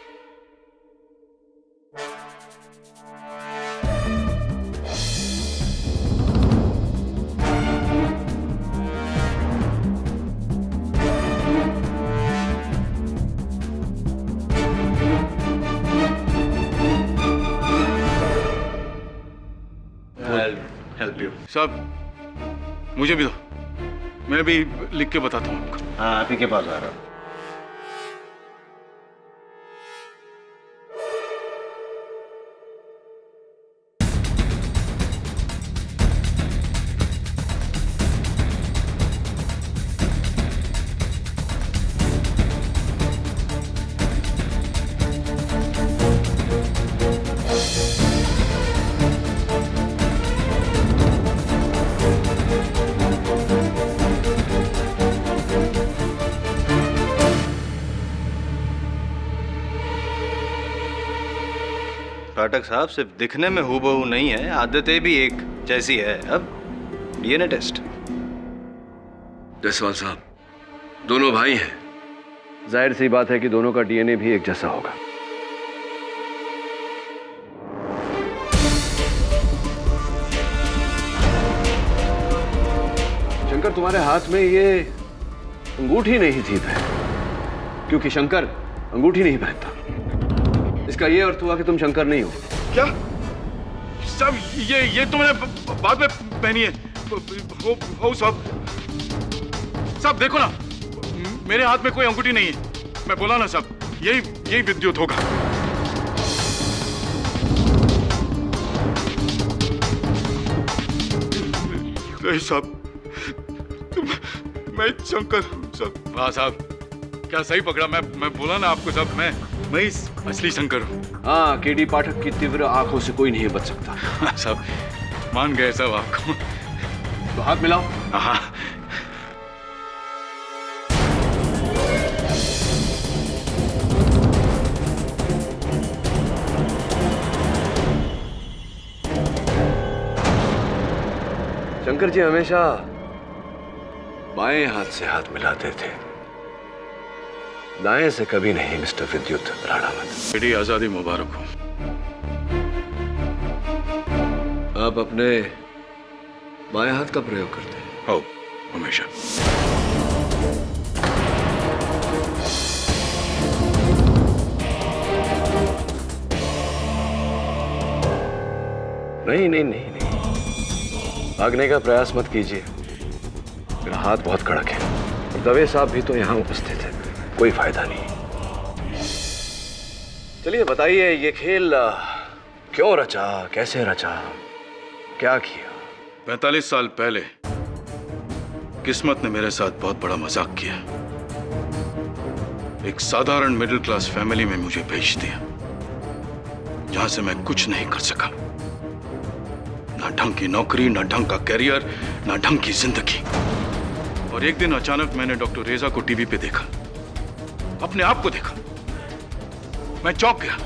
हेल्प यू साहब, मुझे भी दो, मैं भी लिख के बताता हूँ आपको। हाँ, आप ही के पास आ रहा हूँ। पाठक साहब, सिर्फ दिखने में हूबहू नहीं है, आदतें भी एक जैसी है। अब डीएनए टेस्ट। जसवाल साहब, दोनों भाई हैं, जाहिर सी बात है कि दोनों का डीएनए भी एक जैसा होगा। शंकर, तुम्हारे हाथ में ये अंगूठी नहीं थी बहन, क्योंकि शंकर अंगूठी नहीं पहनता। इसका ये अर्थ हुआ कि तुम शंकर नहीं हो। क्या सब ये तो मैंने बाद में पहनी है। हो सब देखो ना, मेरे हाथ में कोई अंगूठी नहीं है। मैं बोला ना सब, यही विद्युत होगा। नहीं साहब, मैं शंकर सब। हाँ साहब, क्या सही पकड़ा। मैं बोला ना आपको सब, मैं असली शंकर हूँ। हाँ, केडी पाठक की तीव्र आंखों से कोई नहीं बच सकता। सब मान गए सब आपको। तो हाथ मिलाओ। हाँ। शंकर जी हमेशा बाएं हाथ से हाथ मिलाते थे, दाएं से कभी नहीं, मिस्टर विद्युत राणावत। केडी, आजादी मुबारक हो। आप अपने बाएं हाथ का प्रयोग करते हैं? हो, हमेशा। नहीं, भागने का प्रयास मत कीजिए, मेरा हाथ बहुत कड़क है। और दवे साहब भी तो यहाँ उपस्थित है, कोई फायदा नहीं। चलिए बताइए, ये खेल क्यों रचा, कैसे रचा, क्या किया? 45 साल पहले किस्मत ने मेरे साथ बहुत बड़ा मजाक किया। एक साधारण मिडिल क्लास फैमिली में मुझे भेज दिया, जहां से मैं कुछ नहीं कर सका। ना ढंग की नौकरी, ना ढंग का करियर, ना ढंग की जिंदगी। और एक दिन अचानक मैंने डॉक्टर रेजा को टीवी पे देखा, अपने आप को देखा। मैं चौंक गया।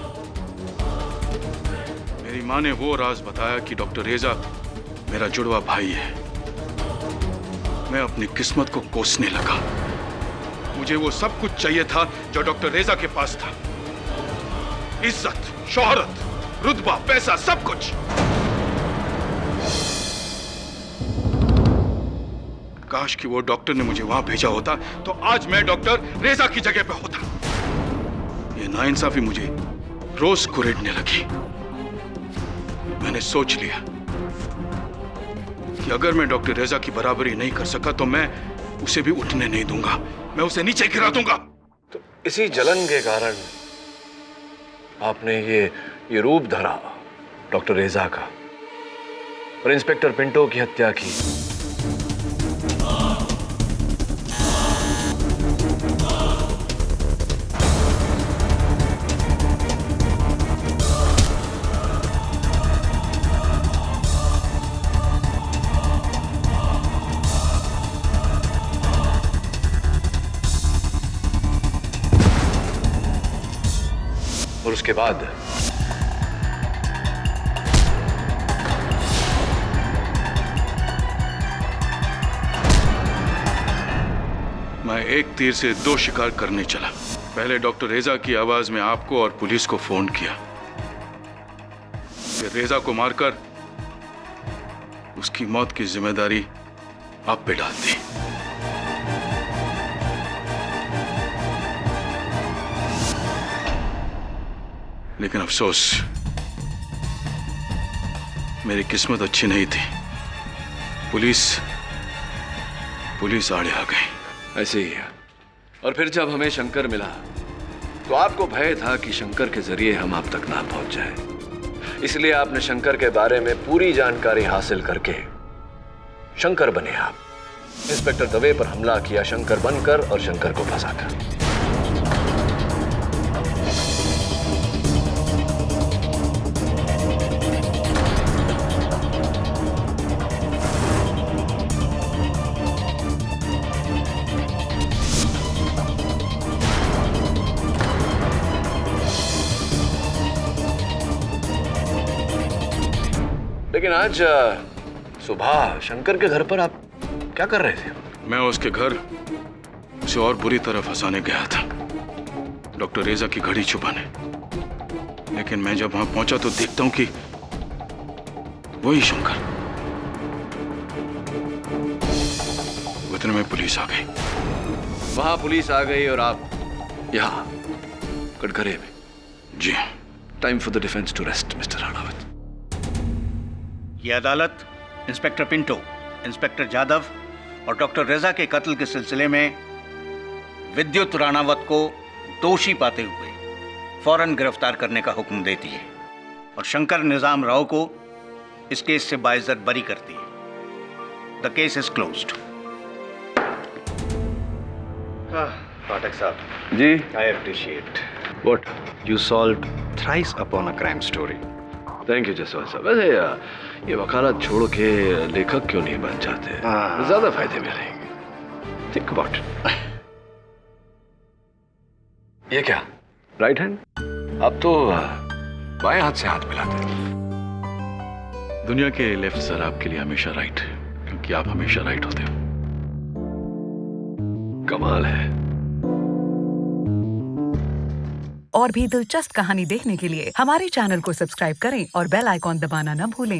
मेरी मां ने वो राज बताया कि डॉक्टर रेजा मेरा जुड़वा भाई है। मैं अपनी किस्मत को कोसने लगा। मुझे वो सब कुछ चाहिए था जो डॉक्टर रेजा के पास था। इज्जत, शोहरत, रुतबा, पैसा, सब कुछ। काश कि वो डॉक्टर ने मुझे वहां भेजा होता तो आज मैं डॉक्टर रेजा की जगह पे होता। ये नाइंसाफी मुझे रोज कुरेदने लगी। मैंने सोच लिया कि अगर मैं डॉक्टर रेजा की बराबरी नहीं कर सका तो मैं उसे भी उठने नहीं दूंगा, मैं उसे नीचे गिरा दूंगा। तो इसी जलन के कारण आपने ये रूप धरा डॉक्टर रेजा का और इंस्पेक्टर पिंटो की हत्या की। और उसके बाद मैं एक तीर से दो शिकार करने चला। पहले डॉक्टर रेजा की आवाज में आपको और पुलिस को फोन किया, फिर रेजा को मारकर उसकी मौत की जिम्मेदारी आप पे डाल दी। लेकिन अफसोस मेरी किस्मत अच्छी नहीं थी। पुलिस आड़े आ गई। ऐसे ही है। और फिर जब हमें शंकर मिला तो आपको भय था कि शंकर के जरिए हम आप तक ना पहुंच जाए, इसलिए आपने शंकर के बारे में पूरी जानकारी हासिल करके शंकर बने आप। इंस्पेक्टर दवे पर हमला किया शंकर बनकर और शंकर को फंसाकर। लेकिन आज सुबह शंकर के घर पर आप क्या कर रहे थे? मैं उसके घर उसे और बुरी तरह फंसाने गया था, डॉक्टर रेजा की घड़ी छुपाने। लेकिन मैं जब वहां पहुंचा तो देखता हूं कि वही शंकर। इतने में पुलिस आ गई। वहां पुलिस आ गई और आप यहाँ कटघरे में। जी। Time for the defence to rest mister Ranawat. ये अदालत इंस्पेक्टर पिंटो, इंस्पेक्टर जाधव और डॉक्टर रेजा के कत्ल के सिलसिले में विद्युत राणावत को दोषी पाते हुए फौरन गिरफ्तार करने का हुक्म देती है और शंकर निजाम राव को इस केस से बाइज्जत बरी करती है। The case is closed. Pathak साहब ji, I appreciate what you solved thrice upon a crime story. Thank you Jaswant साहब। वैसे ये वकालत छोड़ के लेखक क्यों नहीं बन जाते? ज्यादा फायदे मिलेंगे। Think about it. ये क्या राइट हैंड? अब तो बाएं हाथ से हाथ मिलाते हैं। दुनिया के लेफ्ट सर आपके लिए हमेशा राइट, क्योंकि आप हमेशा राइट होते हो। कमाल है। और भी दिलचस्प कहानी देखने के लिए हमारे चैनल को सब्सक्राइब करें और बेल आइकॉन दबाना न भूलें।